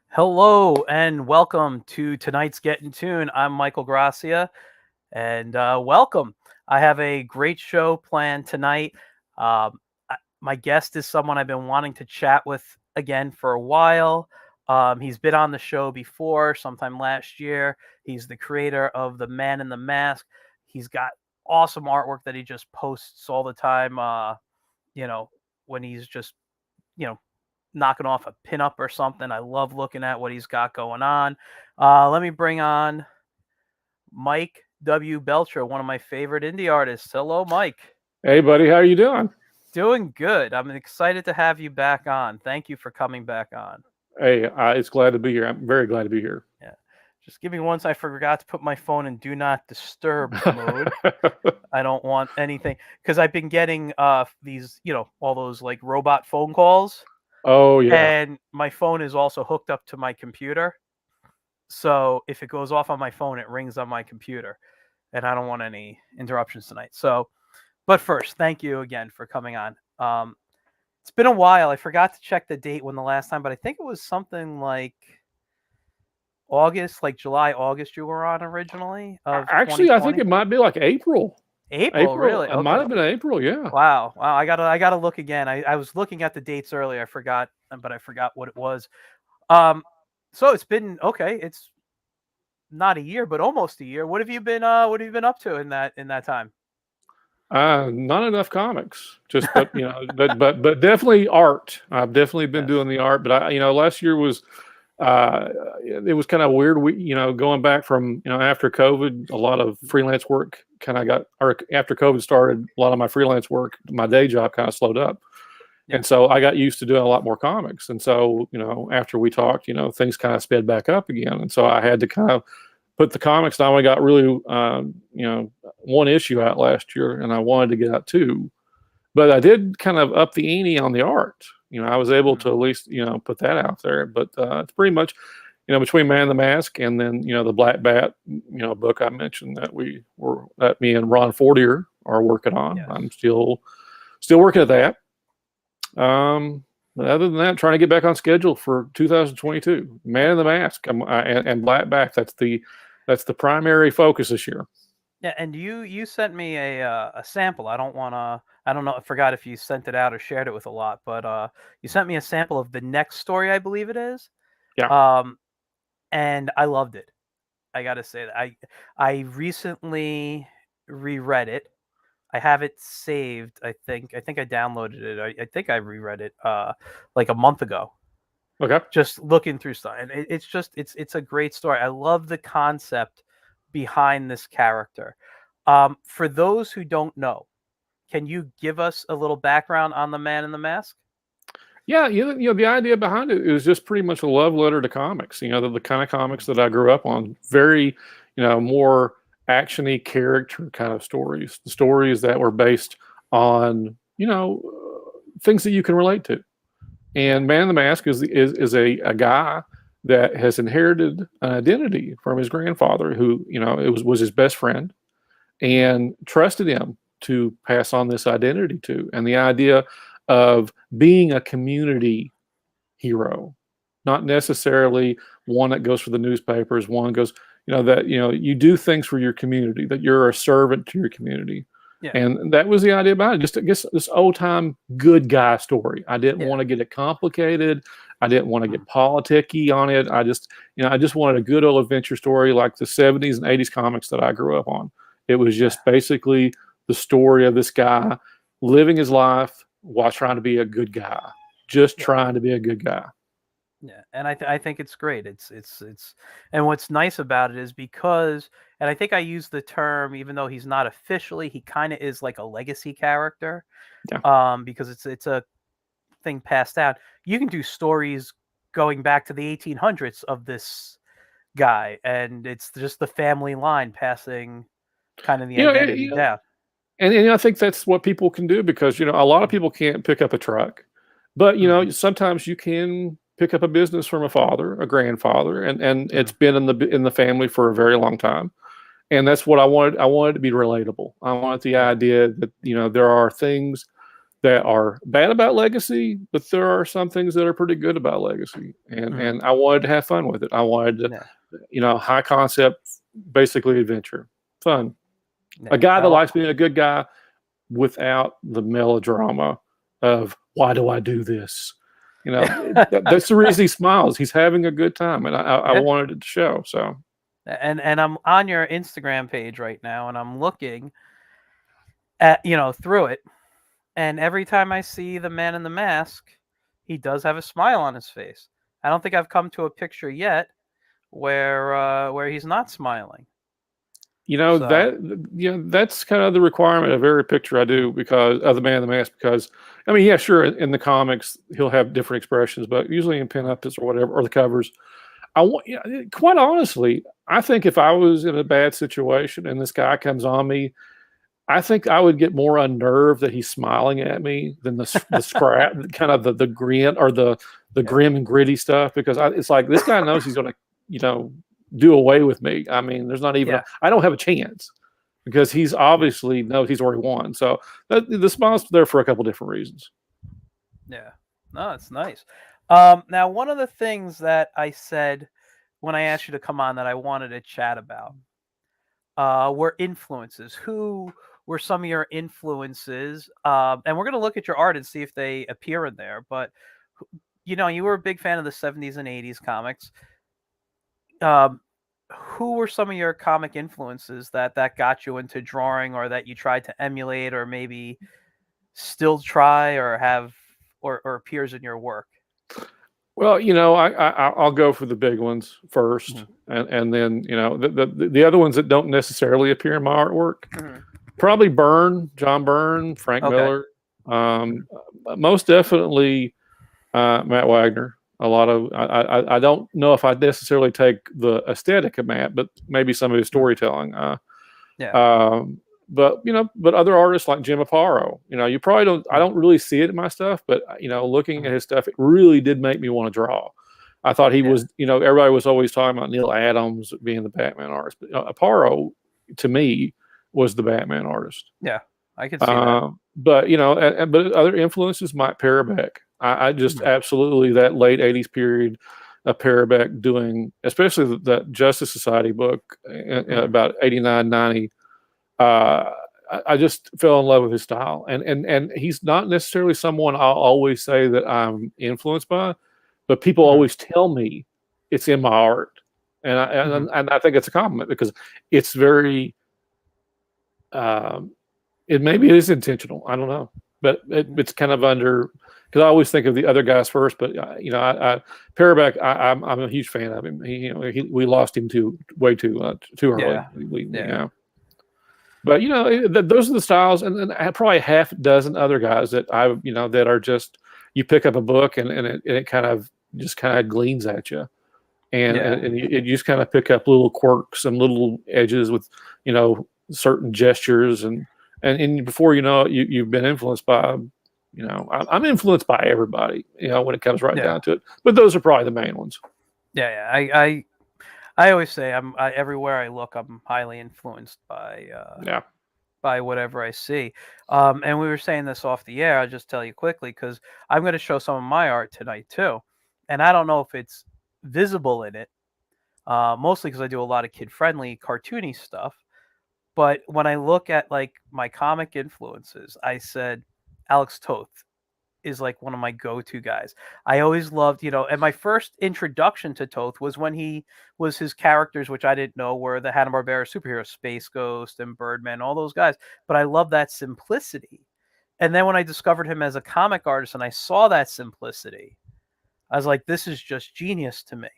Hello and welcome to tonight's Get in Tune. I'm Michael Gracia, and welcome. I have a great show planned tonight. My guest is someone I've been wanting to chat with again for a while. He's been on the show before, sometime last year. He's the creator of The Man in the Mask. He's got awesome artwork that he just posts all the time. You know, when he's just, you know, knocking off a pinup or something. I love looking at what he's got going on. Let me bring on Mike W Belcher, one of my favorite indie artists. Hello, Mike. Hey, buddy, how are you doing? Doing good. I'm excited to have you back on. Thank you for coming back on. Hey, it's glad to be here. I'm very glad to be here. Yeah. Just give me once. I forgot to put my phone in do not disturb mode. I don't want anything because I've been getting these, all those like robot phone calls. Oh yeah. And my phone is also hooked up to my computer. So if it goes off on my phone, it rings on my computer. And I don't want any interruptions tonight. So, but first, thank you again for coming on. It's been a while. I forgot to check the date when the last time, but I think it was something like August, like July, August you were on originally of Actually, I think 2020. it might be like April. April, April. really? It might Okay. have been April. Yeah. Wow. Wow. I gotta look again. I was looking at the dates earlier. I forgot, but I forgot what it was. Um, so it's been okay. It's not a year, but almost a year. What have you been up to in that time? Not enough comics. Just, but but definitely art. I've definitely been Yes. doing the art. But last year was, it was kind of weird. Going back from after COVID, a lot of freelance work kind of got, or after COVID started, a lot of my freelance work, my day job kind of slowed up. Yeah. And so I got used to doing a lot more comics. And so, after we talked, things kind of sped back up again. And so I had to kind of put the comics down. We got really, one issue out last year, and I wanted to get out two. But I did kind of up the ante on the art. I was able Hmm. to at least, put that out there. But it's pretty much, between Man in the Mask and then, the Black Bat, book I mentioned that me and Ron Fortier are working on. Yes. I'm still working at that. But other than that, trying to get back on schedule for 2022. Man in the Mask and Black Back. That's the primary focus this year. Yeah, and you sent me a sample. I don't know. I forgot if you sent it out or shared it with a lot, but you sent me a sample of the next story, I believe it is. Yeah. Um, and I loved it. I gotta say that I recently reread it. I have it saved. I think I downloaded it. I think I reread it like a month ago. Okay. Just looking through stuff, and it's a great story. I love the concept behind this character. For those who don't know, can you give us a little background on the Man in the Mask? Yeah. The idea behind it is just pretty much a love letter to comics. The kind of comics Mhm. that I grew up on. Very, more actiony character kind of stories. The stories that were based on, things that you can relate to. Yeah, And Man in the Mask is a guy that has inherited an identity from his grandfather, who it was his best friend, and trusted him to pass on this identity to. And the idea of being a community hero, not necessarily one that goes for the newspapers, one goes, that you do things for your community, that you're a servant to your community. yeah, And that was the idea about it. Just, I guess, this old time good guy story. I didn't yeah. want to get it complicated. I didn't want to Mhm. get politicky on it. I just wanted a good old adventure story like the 70s and 80s comics that I grew up on. It was Yeah, just basically the story of this guy living his life while trying to be a good guy, just yeah, trying to be a good guy. yeah. And I think it's great. It's and what's nice about it is because, and I think I use the term, even though he's not officially, he kind of is like a legacy character. Yeah. Because it's a thing passed down. You can do stories going back to the 1800s of this guy, and it's just the family line passing kind of the You know, identity down. and I think that's what people can do, because a lot of Mhm. people can't pick up a truck, but Mhm. sometimes you can pick up a business from a father, a grandfather, and it's Mhm. been in the family for a very long time. And that's what I wanted. I wanted it to be relatable. I wanted the Yeah. idea that there are things that are bad about Legacy, but there are some things that are pretty good about Legacy, Mhm. and I wanted to have fun with it. I wanted to, Yeah. high concept, basically adventure, fun. A Yeah. guy that likes being a good guy without the melodrama of why do I do this? That's the reason he smiles. He's having a good time, and I Yeah. wanted it to show. So And I'm on your Instagram page right now, and I'm looking at through it, and every time I see the man in the mask, he does have a smile on his face. I don't think I've come to a picture yet where he's not smiling. So that's kind of the requirement of every picture I do because of the man in the mask. Because I mean, yeah, sure, in the comics he'll have different expressions, but usually in pinups or whatever or the covers, quite honestly, I think if I was in a bad situation and this guy comes on me, I think I would get more unnerved that he's smiling at me than the scrap, kind of the grin or the yeah, grim and gritty stuff. Because it's like this guy knows he's going to, you know, do away with me. I mean, there's not even yeah, I don't have a chance because he's obviously knows he's already won. So the smile's there for a couple different reasons. yeah. No, it's nice. Now, one of the things that I said when I asked you to come on that I wanted to chat about were influences. Who were some of your influences? And we're going to look at your art and see if they appear in there. But you were a big fan of the '70s and '80s comics. Um, who were some of your comic influences that got you into drawing, or that you tried to emulate, or maybe still try, or have, or appears in your work? Well, I'll go for the big ones first, Mhm. and then the other ones that don't necessarily appear in my artwork. Mhm. Probably John Byrne, Frank Okay. Miller, Mhm. most definitely Matt Wagner. A lot of I don't know if I necessarily take the aesthetic of Matt, but maybe some of his Mhm. storytelling. Yeah. Um, but other artists like Jim Aparo, you probably don't. I Mhm. don't really see it in my stuff, but looking at Mhm. his stuff, it really did make me want to draw. I thought he Yeah. was, everybody was always talking about Neil Adams being the Batman artist, but Aparo, to me, was the Batman artist. Yeah. I can see that. But but other influences might Parabeck. I just Mhm. absolutely that late '80s period of Parabeck doing, especially that Justice Society book Mhm. about '89, '90. Uh, I just fell in love with his style, and he's not necessarily someone I'll always say that I'm influenced by, but people Mhm. always tell me it's in my art, and Mhm. and I think it's a compliment because it's very um, it maybe it is intentional. I don't know, but it's kind of under because I always think of the other guys first. But Paraback, I'm a huge fan of him. We lost him way too early. Yeah. We Yeah. but those are the styles, and then I have probably half a dozen other guys that that are just you pick up a book and it kind of gleans at you, Yeah. you just kind of pick up little quirks and little edges with certain gestures and before you know it, you've been influenced by I'm influenced by everybody when it comes right Yeah. down to it, but those are probably the main ones. Yeah. Yeah. I always say everywhere I look, I'm highly influenced Yeah. by whatever I see. And we were saying this off the air. I'll just tell you quickly because I'm going to show some of my art tonight too, and I don't know if it's visible in it. Mostly because I do a lot of kid-friendly, cartoony stuff. But when I look at like my comic influences, I said Alex Toth is like one of my go-to guys. I always loved, and my first introduction to Toth was when he was his characters, which I didn't know were the Hanna-Barbera superheroes, Space Ghost and Birdman, all those guys. But I love that simplicity. And then when I discovered him as a comic artist and I saw that simplicity, I was like, this is just genius to me.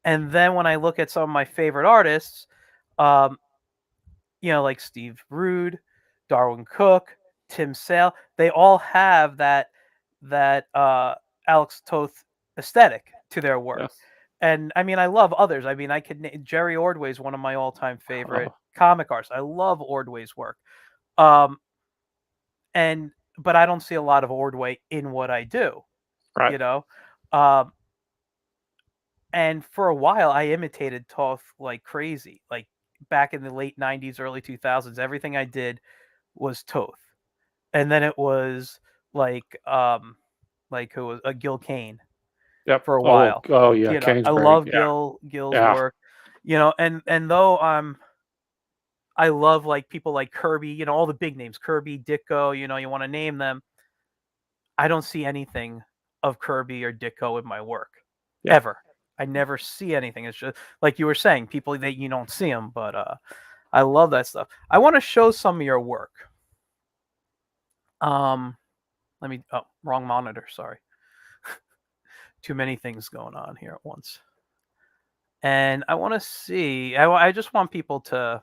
And then when I look at some of my favorite artists, um, like Steve Rude, Darwin Cook, Tim Sale, they all have that Alex Toth aesthetic to their work. Yeah. And I mean, I love others. I mean, Jerry Ordway is one of my all-time favorite Oh, comic artists. I love Ordway's work. Um, and but I don't see a lot of Ordway in what I do, right. you know. Um, and for a while, I imitated Toth like crazy. Like back in the late '90s, early 2000s, everything I did was Toth. And then it was like who was Gil Kane Yep. for a Oh, while. oh yeah, You know, Kane's I great. love Yeah, Gil's yeah, work. You know, and though I love like people like Kirby, you know, all the big names, Kirby, Ditko, you know, you want to name them. I don't see anything of Kirby or Ditko in my work yeah. ever. I never see anything. It's just like you were saying, people that you don't see them, but I love that stuff. I want to show some of your work. Let me. Oh, wrong monitor. Sorry. Too many things going on here at once. And I want to see. I just want people to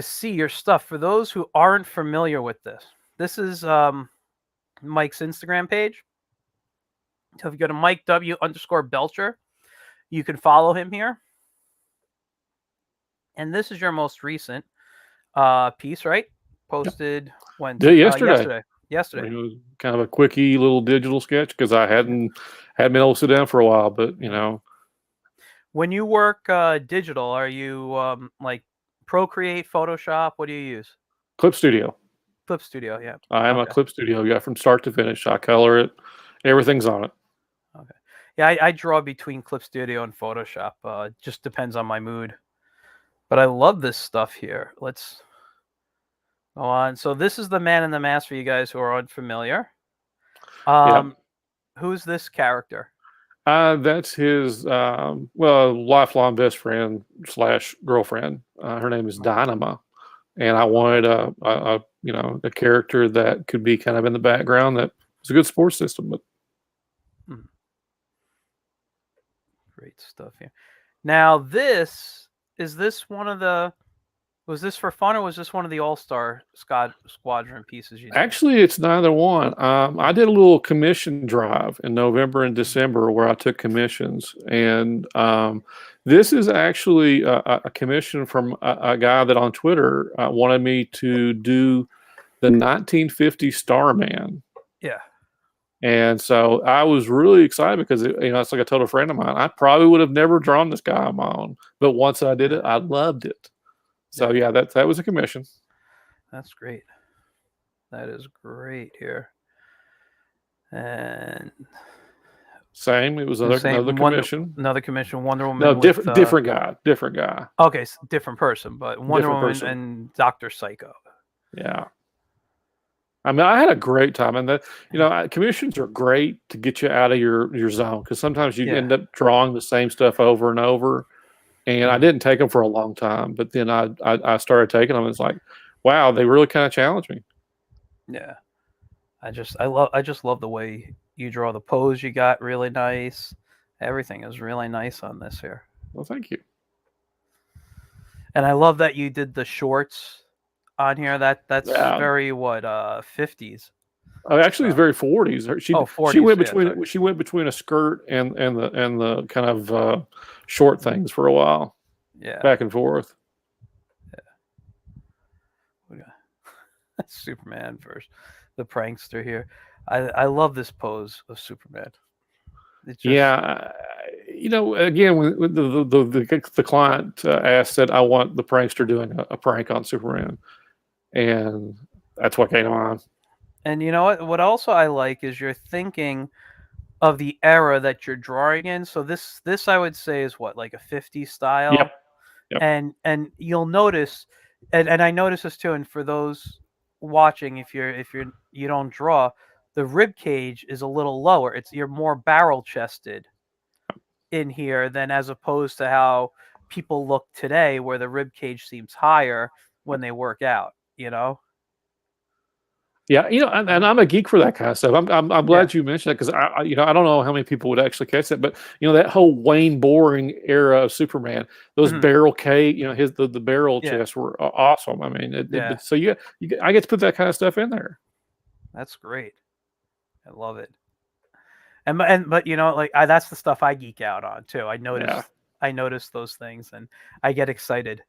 see your stuff. For those who aren't familiar with this is Mike's Instagram page. So if you go to Mike W_Belcher, you can follow him here. And this is your most recent piece, right? Posted when Yesterday. Yesterday. It was kind of a quickie little digital sketch because I hadn't been able to sit down for a while. But you know, when you work digital, are you like Procreate, Photoshop? What do you use? Clip Studio. Clip Studio, yeah. I am a Clip Studio guy from start to finish. I color it. Everything's on it. Okay. Yeah, I draw between Clip Studio and Photoshop. Just depends on my mood. But I love this stuff here. Let's go on. So this is the Man in the Mask for you guys who are unfamiliar. Yeah. Who's this character? That's his lifelong best friend / girlfriend. Her name is Dynamo, and I wanted a character that could be kind of in the background that was a good sports system. But great stuff here. Now is this one of the, was this for fun or was this one of the All-Star Squadron pieces you did? Actually, it's neither one. I did a little commission drive in November and December where I took commissions, and this is actually a commission from a guy that on Twitter wanted me to do the 1950 Starman. Yeah. And so I was really excited because it's like I told a friend of mine, I probably would have never drawn this guy on my own, but once I did it, I loved it. So yeah, that was a commission. That's great. That is great here. And same, it was another commission. Another commission. Wonder Woman. No, different guy. Okay, different person, but Wonder Woman person. And Dr. Psycho. Yeah. I mean, I had a great time, and commissions are great to get you out of your zone because sometimes you end up drawing the same stuff over and over. And I didn't take them for a long time, but then I started taking them. And it's like, wow, they really kind of challenged me. Yeah, I just love the way you draw. The pose you got really nice. Everything is really nice on this here. Well, thank you. And I love that you did the shorts on here. That's very 50s. Actually, it's very 40s. 40s. She went between a skirt and the kind of short things for a while. Yeah, back and forth. Yeah. Superman first, the prankster here. I love this pose of Superman. Again, when the client asked that I want the prankster doing a prank on Superman, and that's what came to mind. And you know what also I like is you're thinking of the era that you're drawing in. So this I would say is what, like a 50s style. Yep. And you'll notice, and I notice this too, and for those watching, if you don't draw, the rib cage is a little lower. You're more barrel chested in here than as opposed to how people look today, where the rib cage seems higher when they work out, you know? Yeah, and I'm a geek for that kind of stuff. I'm glad you mentioned that because I don't know how many people would actually catch that, but that whole Wayne Boring era of Superman, those barrel cage, the barrel chests were awesome. I mean, so I get to put that kind of stuff in there. That's great. I love it. But that's the stuff I geek out on too. I notice those things and I get excited.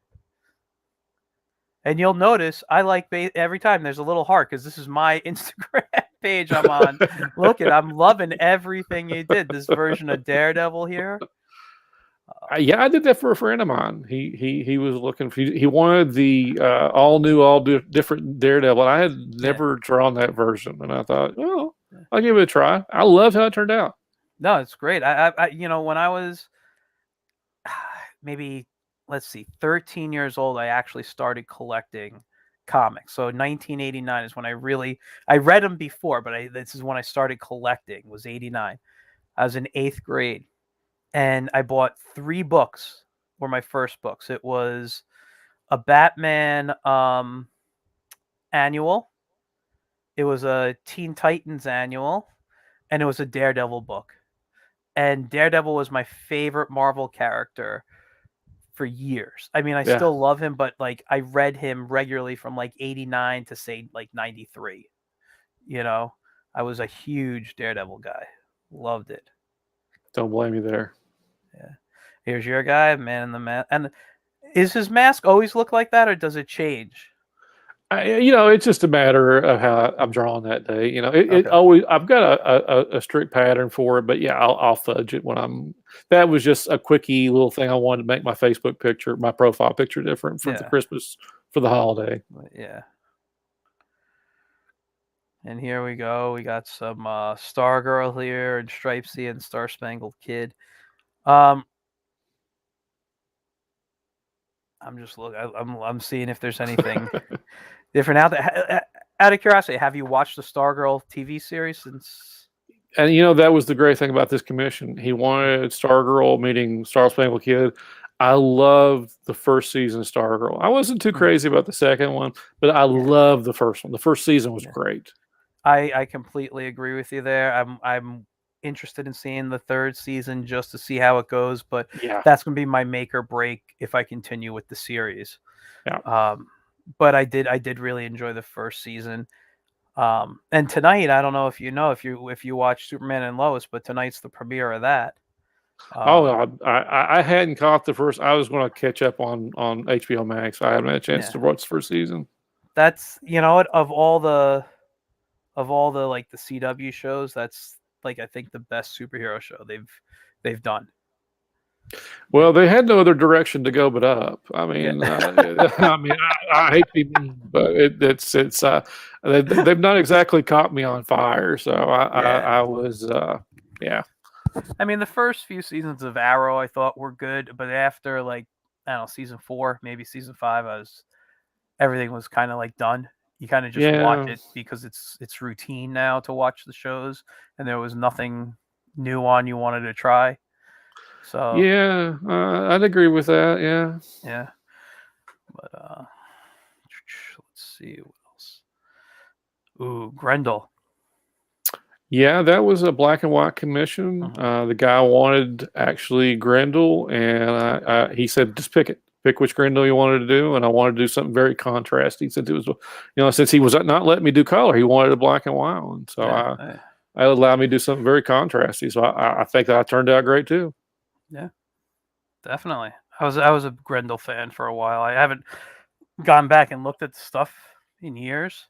And you'll notice I like every time there's a little heart because this is my Instagram page I'm on. Look I'm loving everything you did. This version of Daredevil here. Yeah, I did that for a friend of mine. He was looking for. He wanted the all new, different Daredevil. I had Yeah. never drawn that version, and I thought, well, I'll give it a try. I love how it turned out. No, it's great. When I was maybe, let's see, 13 years old, I actually started collecting comics. So 1989 is when I read them before, but this is when I started collecting. Was 89. I was in 8th grade, and I bought 3 books. Were my first books. It was a Batman annual. It was a Teen Titans annual, and it was a Daredevil book. And Daredevil was my favorite Marvel character for years. I mean, I Yeah, still love him, but like I read him regularly from like 89 to say like 93. You know, I was a huge Daredevil guy. Loved it. don't blame me there. Yeah. Here's your guy, Man in the Mask. And is his mask always look like that, or does it change? It's just a matter of how I'm drawing that day. It Okay. always. I've got a strict pattern for it, but yeah, I'll fudge it when I'm. That was just a quickie little thing I wanted to make my Facebook picture, my profile picture, different for the Yeah. Christmas for the holiday. Yeah. And here we go. We got some Stargirl here and Stripesy and Star Spangled Kid. I'm just looking. I'm seeing if there's anything different out there. Out of curiosity, have you watched the Stargirl TV series since? And that was the great thing about this commission. He wanted Stargirl meeting Star Spangled Kid. I loved the first season of Stargirl. I wasn't too crazy about the second one, but I loved the first one. The first season was great. I completely agree with you there. I'm interested in seeing the 3rd season just to see how it goes, but Yeah, that's going to be my make or break if I continue with the series. yeah. But I did really enjoy the first season. And tonight, I don't know if if you watch Superman and Lois, but tonight's the premiere of that. Oh, I hadn't caught the first. I was going to catch up on HBO Max. I haven't had a chance Yeah, to watch the first season. that's what of all the like the CW shows, that's like I think the best superhero show they've done. Well, they had no other direction to go but up. I Yeah, mean, I hate to be mean, but it's they've not exactly caught me on fire. So yeah. I was yeah. I mean, the first few seasons of Arrow I thought were good, but after like I don't know, season 4, maybe season 5, everything was kind of like done. You kind of just watch Yeah, it because it's routine now to watch the shows, and there was nothing new on you wanted to try. So yeah, I'd agree with that. Yeah, yeah, but let's see what else. Ooh, Grendel. yeah, that was a black and white commission. Mhm. The guy wanted actually Grendel, and he said, just pick it. Pick which Grendel you wanted to do, and I wanted to do something very contrasting. Since it was, since he was not letting me do color, he wanted a black and white one. So Yeah, I allowed me to do something very contrasty. So I think that turned out great too. yeah, definitely. I was a Grendel fan for a while. I haven't gone back and looked at the stuff in years.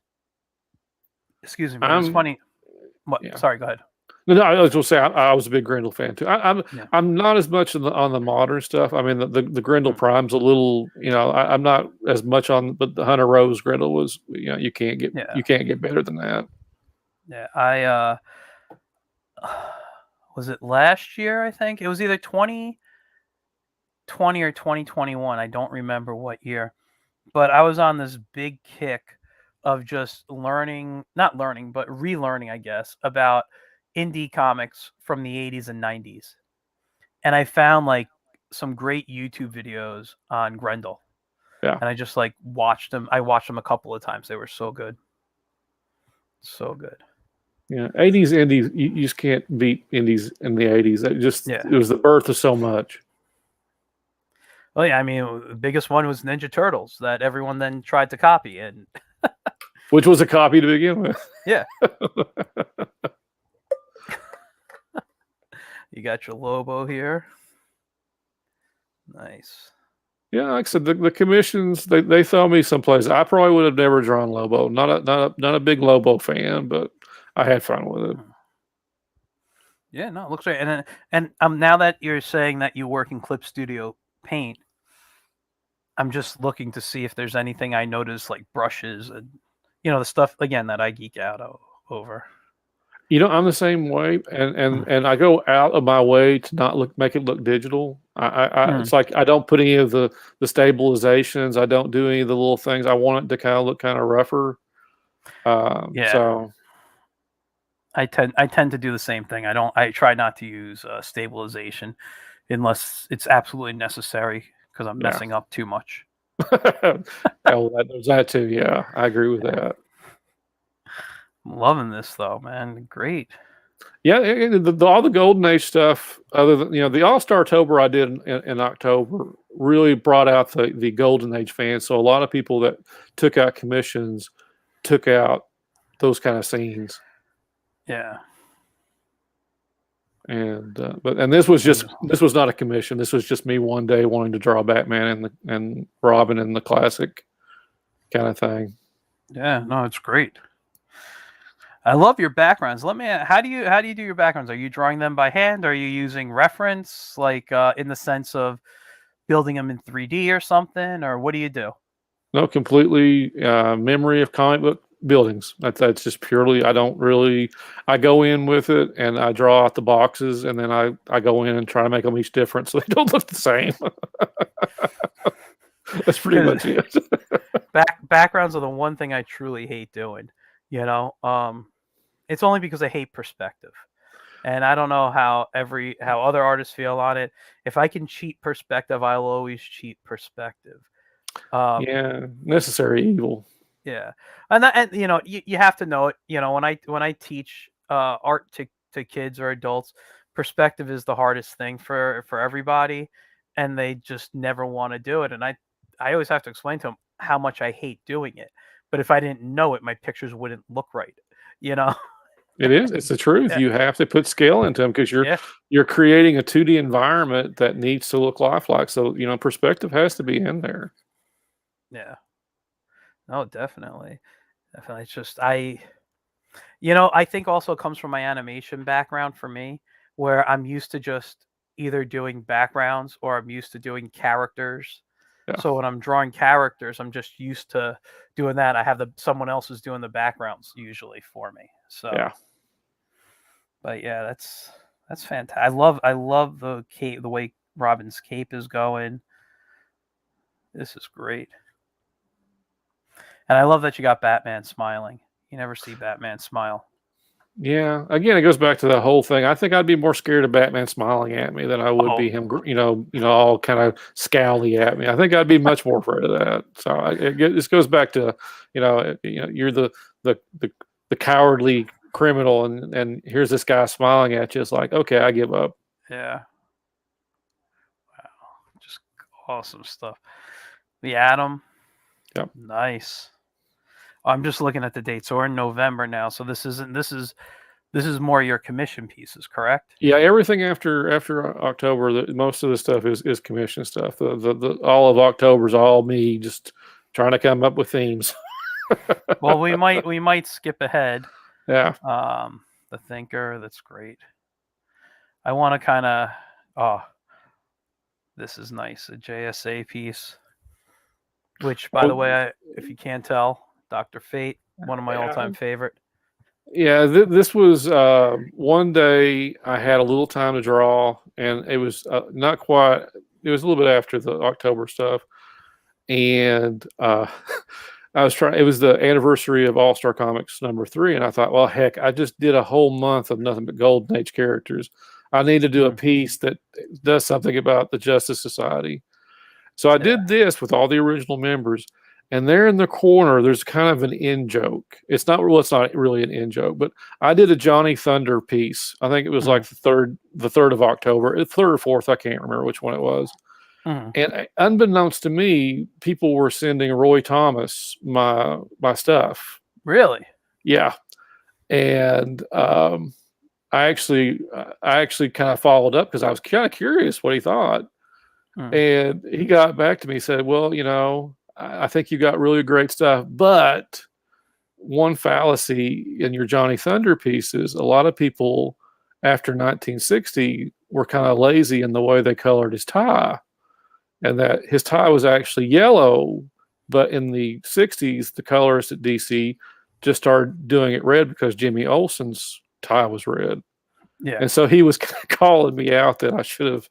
Excuse me, but it's I'm funny. What? Yeah. Sorry, go ahead. No, I was going to say I was a big Grendel fan too. Yeah. I'm not as much on the modern stuff. I mean, the Grendel Mm. Prime's a little, I'm not as much on, but the Hunter Rose Grendel was, you can't get Yeah. better than that. Yeah. Was it last year? I think it was either 2020 or 2021. I don't remember what year, but I was on this big kick of just not learning, but relearning, I guess, about indie comics from the 80s and 90s. And I found like some great YouTube videos on Grendel. Yeah, And I just like watched them. I watched them a couple of times. They were so good. So good. yeah. 80s indies, you just can't beat indies in the 80s. Yeah. It was the birth of so much. Well, yeah, I mean, the biggest one was Ninja Turtles that everyone then tried to copy. And Which was a copy to begin with. yeah, you got your Lobo here. Nice. Yeah, like I said, the commissions they throw me someplace. I probably would have never drawn Lobo. Not a big Lobo fan, but I had fun with it. Yeah, no, it looks great. And now that you're saying that you work in Clip Studio Paint, I'm just looking to see if there's anything I notice, like brushes and the stuff again that I geek out over. I'm the same way, and I go out of my way to not make it look digital. Mm. It's like I don't put any of the stabilizations. I don't do any of the little things. I want it to kind of look kind of rougher. Yeah, So I tend to do the same thing. I try not to use stabilization unless it's absolutely necessary because I'm yeah, messing up too much. oh, there's that too. Yeah, I agree with Yeah. that. I'm loving this though, man. Great. Yeah, all the Golden Age stuff, other than the All Star October I did in October, really brought out the Golden Age fans. So a lot of people that took out commissions took out those kind of scenes. Yeah. And this was not a commission. This was just me one day wanting to draw Batman and Robin in the classic kind of thing. Yeah. No, it's great. I love your backgrounds. How do you do your backgrounds? Are you drawing them by hand? Are you using reference, like in the sense of building them in 3D or something, or what do you do? No, completely memory of comic book buildings. That's just purely. I don't really. I go in with it and I draw out the boxes, and then I go in and try to make them each different so they don't look the same. That's pretty much it. Backgrounds are the one thing I truly hate doing. You know, it's only because I hate perspective, and I don't know how other artists feel on it. If I can cheat perspective, I'll always cheat perspective. Yeah, necessary evil. Yeah, and you have to know it. When I teach art to kids or adults, perspective is the hardest thing for everybody, and they just never want to do it. And I always have to explain to them how much I hate doing it. But if I didn't know it, my pictures wouldn't look right. You know? It is. It's the truth. Yeah, You have to put scale into them because yeah, you're creating a 2D environment that needs to look lifelike. So perspective has to be in there. yeah. No, definitely, definitely. It's just I think also it comes from my animation background for me, where I'm used to just either doing backgrounds or I'm used to doing characters. Yeah, So when I'm drawing characters, I'm just used to doing that. I have someone else is doing the backgrounds usually for me. So, yeah. but yeah, that's fantastic. I love the cape, the way Robin's cape is going. This is great, and I love that you got Batman smiling. You never see Batman smile. Yeah, again, it goes back to the whole thing. I think I'd be more scared of Batman smiling at me than I would Oh, be him, all kind of scowly at me. I think I'd be much more afraid of that. So this goes back to, you're the the, the cowardly criminal, and here's this guy smiling at you. It's like, okay, I give up. yeah. Wow, just awesome stuff. The Atom, Yep. nice. I'm just looking at the date. So we're in November now. So this is more your commission pieces, correct? Yeah, everything after October, most of the stuff is commission stuff. The all of October is all me just trying to come up with themes. Well, we might skip ahead. Yeah. The Thinker, that's great. I want to kind of oh, this is nice. A JSA piece, which by the way, if you can't tell, Dr. Fate, one of my all-time favorite. Yeah, this was one day I had a little time to draw, and it was not quite. It was a little bit after the October stuff, and I was trying. It was the anniversary of All Star Comics #3, and I thought, well, heck, I just did a whole month of nothing but Golden Age characters. I need to do a piece that does something about the Justice Society. So I did this with all the original members, and there in the corner, there's kind of an in joke. It's not really an in joke, but I did a Johnny Thunder piece. I think it was like the third of October, third or fourth. I can't remember which one it was. And unbeknownst to me, people were sending Roy Thomas my stuff. Really? Yeah, and I actually kind of followed up because I was kind of curious what he thought. And he got back to me and said, well, I think you got really great stuff, but one fallacy in your Johnny Thunder pieces, a lot of people after 1960 were kind of lazy in the way they colored his tie, and that his tie was actually yellow, but in the 60s, the colorists at DC just started doing it red because Jimmy Olsen's tie was red. Yeah. And so he was calling me out that I should have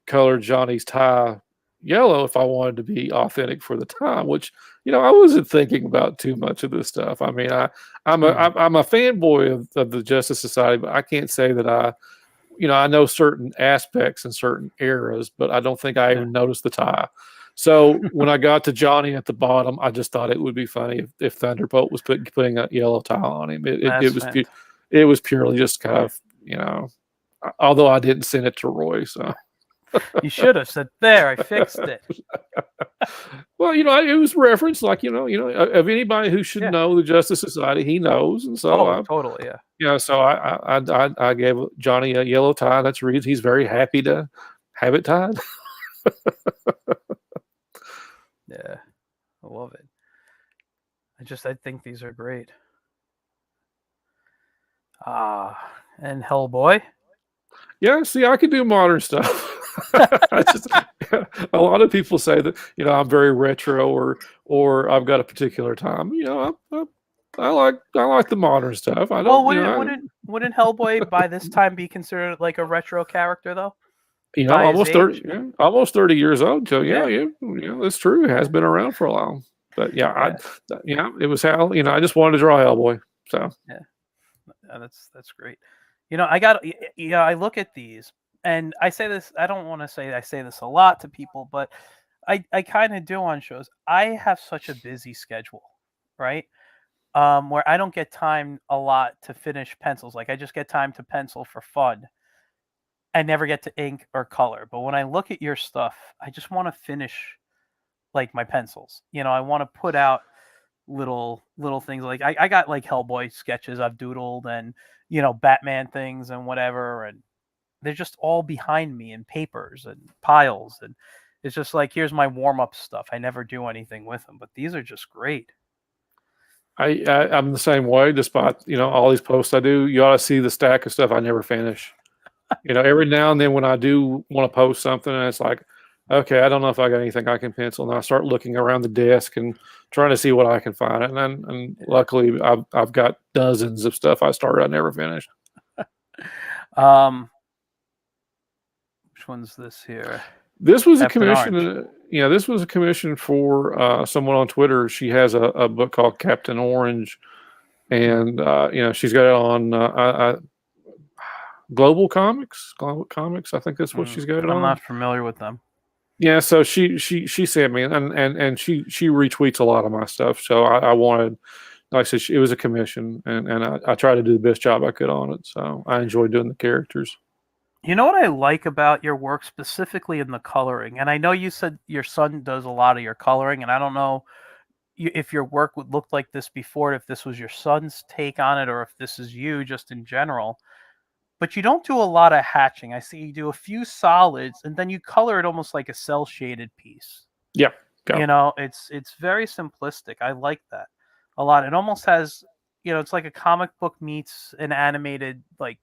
colored Johnny's tie yellow if I wanted to be authentic for the time, which, I wasn't thinking about too much of this stuff. I mean, I'm a fanboy of the Justice Society, but I can't say that I know certain aspects in certain eras, but I don't think I even noticed the tie. So when I got to Johnny at the bottom, I just thought it would be funny if Thunderbolt was putting a yellow tie on him. It was purely just kind of, although I didn't send it to Roy, so. You should have said, "There, I fixed it." Well, it was referenced, like, of anybody who should know the Justice Society, he knows, and so Totally, yeah. So I gave Johnny a yellow tie. That's the reason he's very happy to have it tied. Yeah, I love it. I think these are great. And Hellboy. Yeah, see, I can do modern stuff. A lot of people say that I'm very retro or I've got a particular time. I like the modern stuff. I don't. Wouldn't Hellboy by this time be considered like a retro character though? Almost 30. Yeah, almost 30 years old. So yeah, that's true. It has been around for a while. But it was how I just wanted to draw Hellboy. So yeah, that's great. I look at these and I say this. I don't want to say I say this a lot to people, but I kind of do on shows. I have such a busy schedule, right? Where I don't get time a lot to finish pencils. Like I just get time to pencil for fun. I never get to ink or color. But when I look at your stuff, I just want to finish like my pencils. I want to put out little things. Like I got like Hellboy sketches I've doodled and Batman things and whatever, and they're just all behind me in papers and piles, and it's just like, here's my warm-up stuff. I never do anything with them, but these are just great. I'm the same way. Despite all these posts I do, you ought to see the stack of stuff I never finish. Every now and then when I do want to post something, and it's like, okay, I don't know if I got anything I can pencil, and I start looking around the desk and trying to see what I can find. And luckily, I've got dozens of stuff I started I never finished. Which one's this here? This was Captain a commission. This was a commission for someone on Twitter. She has a book called Captain Orange, and she's got it on Global Comics. I think that's what she's got it on. I'm not familiar with them. Yeah, so she sent me, and she retweets a lot of my stuff. So I wanted, like I said, it was a commission, and I tried to do the best job I could on it. So I enjoyed doing the characters. You know what I like about your work, specifically in the coloring, and I know you said your son does a lot of your coloring, and I don't know if your work would look like this before, if this was your son's take on it, or if this is you just in general. But you don't do a lot of hatching. I see you do a few solids, and then you color it almost like a cell shaded piece. Yeah, it's very simplistic. I like that a lot. It almost has, it's like a comic book meets an animated like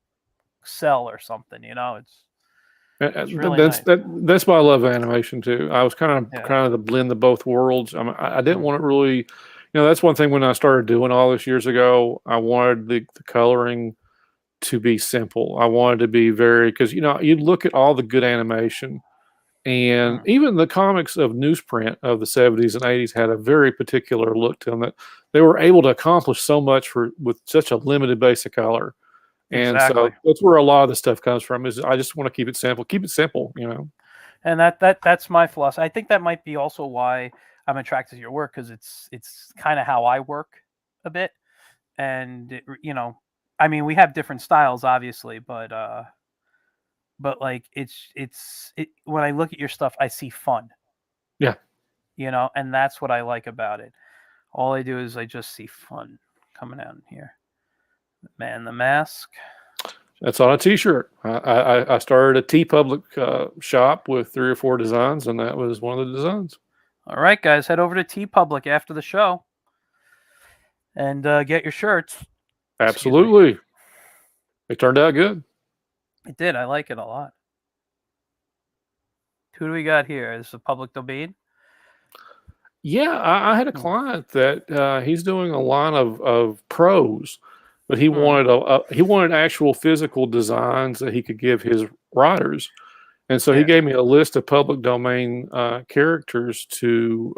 cell or something. It's really nice. That's why I love animation too. I was kind of the blend of both worlds. I didn't want to really, that's one thing when I started doing all this years ago. I wanted the coloring to be simple. I wanted to be because you look at all the good animation, and even the comics of newsprint of the 70s and 80s had a very particular look to them that they were able to accomplish so much with such a limited base of color. And so that's where a lot of the stuff comes from. Is I just want to keep it simple. Keep it simple, And that's my philosophy. I think that might be also why I'm attracted to your work, because it's kind of how I work a bit. And I mean, we have different styles, obviously, but like when I look at your stuff, I see fun. Yeah. And that's what I like about it. All I do is I just see fun coming out in here. Man in the Mask. That's on a t-shirt. I started a TeePublic shop with 3 or 4 designs, and that was one of the designs. All right, guys, head over to TeePublic after the show and get your shirts. Absolutely. They turned out good. It did. I like it a lot. Who do we got here? Is this a public domain? Yeah, I had a Hmm. client that he's doing a line of prose, but Hmm. he wanted actual physical designs that he could give his writers, and so he Yeah. gave me a list of public domain characters to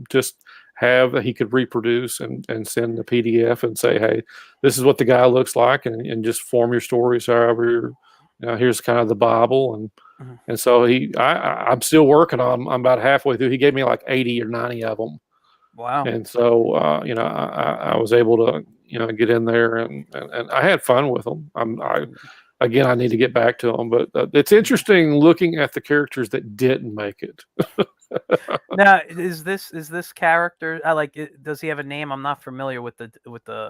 just have that he could reproduce and send the PDF and say, hey, this is what the guy looks like, and just form your stories however here's kind of the Bible Mhm. and so I'm still working on. I'm about halfway through. He gave me like 80 or 90 of them, Wow. and so I was able to get in there and I had fun with them. Again, I need to get back to them, but it's interesting looking at the characters that didn't make it. Now, is this character? I like. Does he have a name? I'm not familiar with the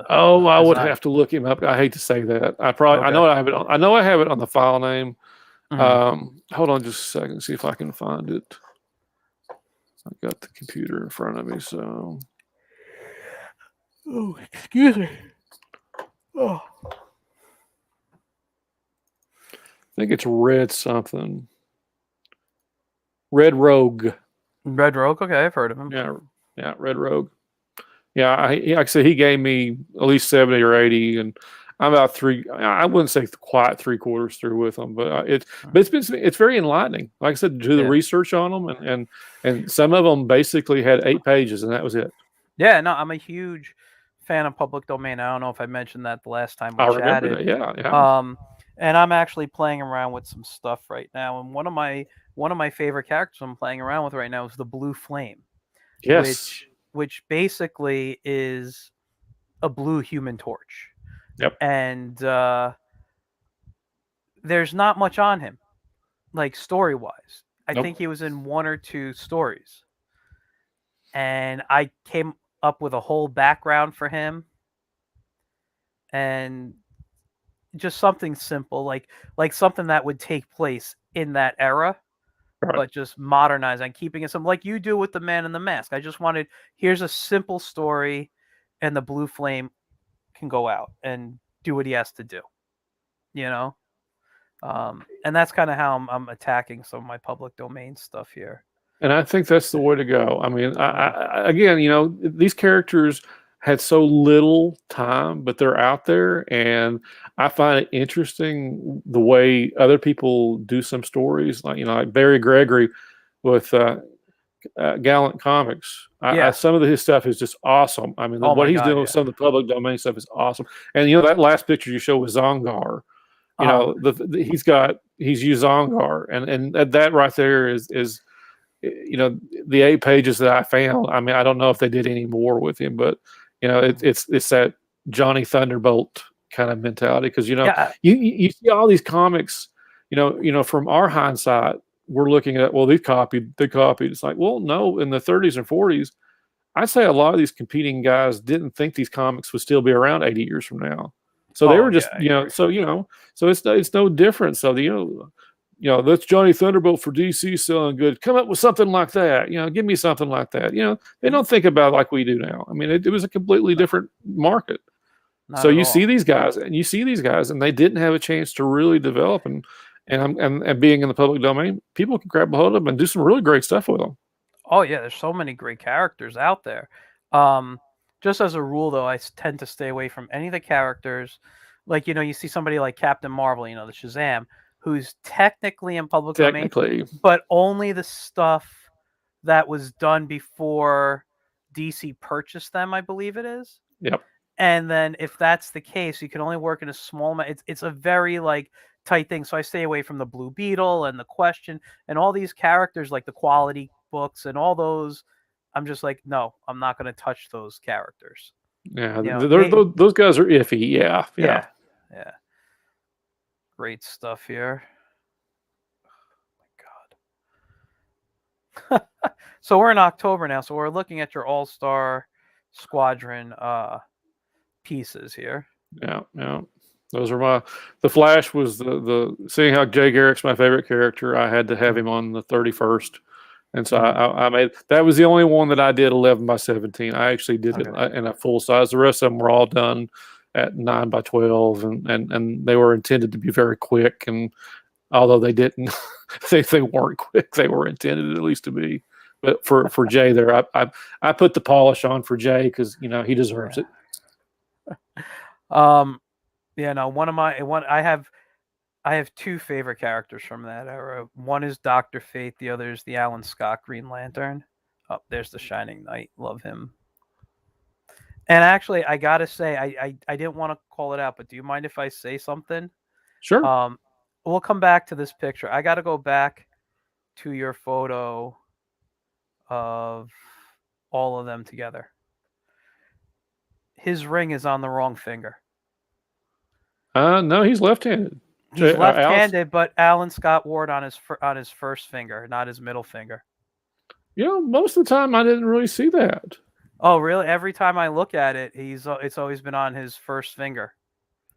Oh, I would design. have to look him up. I hate to say that. I Okay. know I have it. I know I have it on the file name. Mhm. Hold on just a second. See if I can find it. I've got the computer in front of me, so Oh, excuse me. Oh. I think it's Red something. Red Rogue. Red Rogue. Okay, I've heard of him. Yeah, yeah, Red Rogue. Yeah, like I said, he gave me at least 70 or 80, and I'm about three. I wouldn't say quite three-quarters through with them, but it's very enlightening. Like I said, do the Yeah. research on them, and some of them basically had 8 pages, and that was it. Yeah. No, I'm a huge fan of public domain. I don't know if I mentioned that the last time we I remember chatted. that. Yeah, yeah. Um, and I'm actually playing around with some stuff right now. And one of my favorite characters I'm playing around with right now is the Blue Flame, Yes. which basically is a blue Human Torch. Yep. And there's not much on him, like story wise. I Nope. think he was in one or two stories, and I came up with a whole background for him, and just something simple, like something that would take place in that era, Right. but just modernizing, keeping it simple, like you do with the Man in the Mask. I just wanted, here's a simple story, and the Blue Flame can go out and do what he has to do, you know. And that's kind of how I'm attacking some of my public domain stuff here. And I think that's the way to go. I mean, Yeah. again, these characters had so little time, but they're out there, and I find it interesting the way other people do some stories, like Barry Gregory with Gallant Comics. Yeah. Some of his stuff is just awesome. I mean, Oh what my he's God. doing with Yeah. some of the public domain stuff is awesome. And that last picture you show with Zongar, Uh-huh. he's used Zongar, and that right there is the 8 pages that I found. I mean, I don't know if they did any more with him, but it's that Johnny Thunderbolt kind of mentality because Yeah. you see all these comics, from our hindsight, we're looking at, well, they copied. It's like, well, no, in the 30s and 40s, I'd say a lot of these competing guys didn't think these comics would still be around 80 years from now. So they Oh were yeah. just, I agree. so it's no different. So that's Johnny Thunderbolt for DC selling good. Come up with something like that. Give me something like that. They Mhm. don't think about it like we do now. I mean, it was a completely No, different market. not So at you all. see these guys, and they didn't have a chance to really develop, and being in the public domain, people can grab a hold of them and do some really great stuff with them. Oh yeah, there's so many great characters out there. Um, just as a rule, though, tend to stay away from any of the characters. Like you see somebody like Captain Marvel, the Shazam, who's technically in public domain, Technically, but only the stuff that was done before DC purchased them, I believe it is. yep. And then if that's the case, you can only work in a small amount. It's a very like tight thing. So I stay away from the Blue Beetle and the Question and all these characters like the Quality books and all those. I'm just like, no, I'm not going to touch those characters. Yeah, Maybe, those guys are iffy. Yeah, yeah. yeah, yeah. Great stuff here. Oh my God. So we're in October now. So we're looking at your All Star Squadron pieces here. Yeah, yeah. Those are the Flash was the seeing how Jay Garrick's my favorite character. I had to have him on the 31st, and so Mhm. I made that was the only one that I did 11 by 17. I actually did it Okay. in a full size. The rest of them were all done at 9x12, and they were intended to be very quick. And although they didn't, they weren't quick. They were intended at least to be. But for Jay there, I put the polish on for Jay because he deserves it. Yeah, no, I have two favorite characters from that era. One is Dr. Fate, the other is the Alan Scott Green Lantern. Oh, there's the Shining Knight. Love him. And actually, I gotta say, I didn't want to call it out, but do you mind if I say something? Sure. We'll come back to this picture. I got to go back to your photo of all of them together. His ring is on the wrong finger. No, he's left-handed. He's left-handed, but Alan Scott wore it on his first finger, not his middle finger. Most of the time I didn't really see that. Oh, really? Every time I look at it, it's always been on his first finger.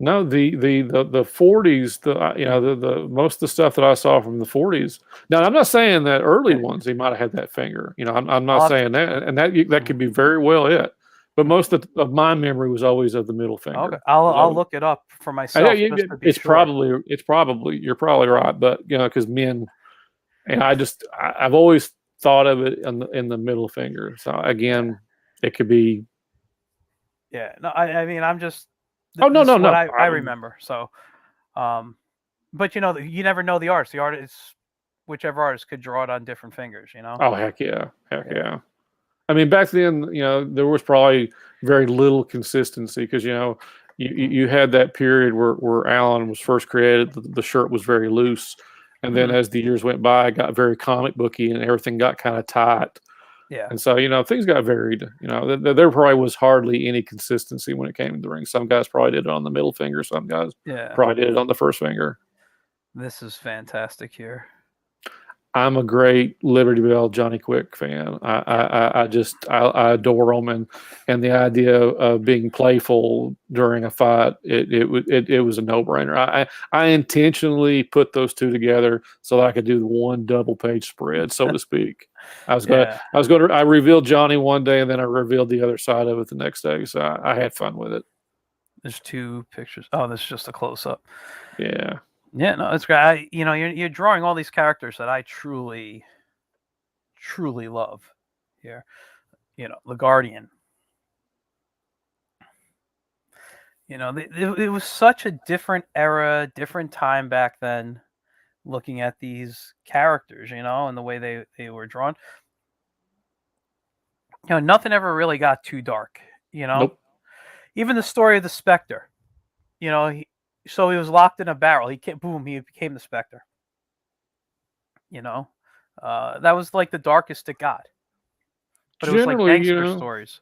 No, the 40s, the most of the stuff that I saw from the 40s. Now, I'm not saying that early ones he might have had that finger. I'm not saying that, and that could be very well it. But most of my memory was always of the middle finger. Okay, I'll look it up for myself. It's probably you're probably right, but because men, and I've always thought of it in the middle finger. So again, it could be. Yeah, no, I mean, I'm just. Oh no! I remember. So, but you never know the artist. The artist, whichever artist could draw it on different fingers. Oh heck yeah. I mean, back then, there was probably very little consistency because you had that period where Alan was first created. The shirt was very loose, and then as the years went by, it got very comic booky, and everything got kind of tight. Yeah. And so, things got varied. There probably was hardly any consistency when it came to the ring. Some guys probably did it on the middle finger. Some guys probably did it on the first finger. This is fantastic here. I'm a great Liberty Bell Johnny Quick fan. I adore him, and the idea of being playful during a fight, it was a no-brainer. I intentionally put those two together so that I could do one double-page spread, so to speak. I revealed Johnny one day, and then I revealed the other side of it the next day. So I had fun with it. There's two pictures. Oh, this is just a close-up. Yeah. Yeah, no, it's great. You're drawing all these characters that I truly, truly love here. The Guardian. It was such a different era, different time back then, looking at these characters, and the way they were drawn. Nothing ever really got too dark, Nope. Even the story of the Spectre, so he was locked in a barrel. He became the Spectre. That was like the darkest it got. But it was like gangster stories.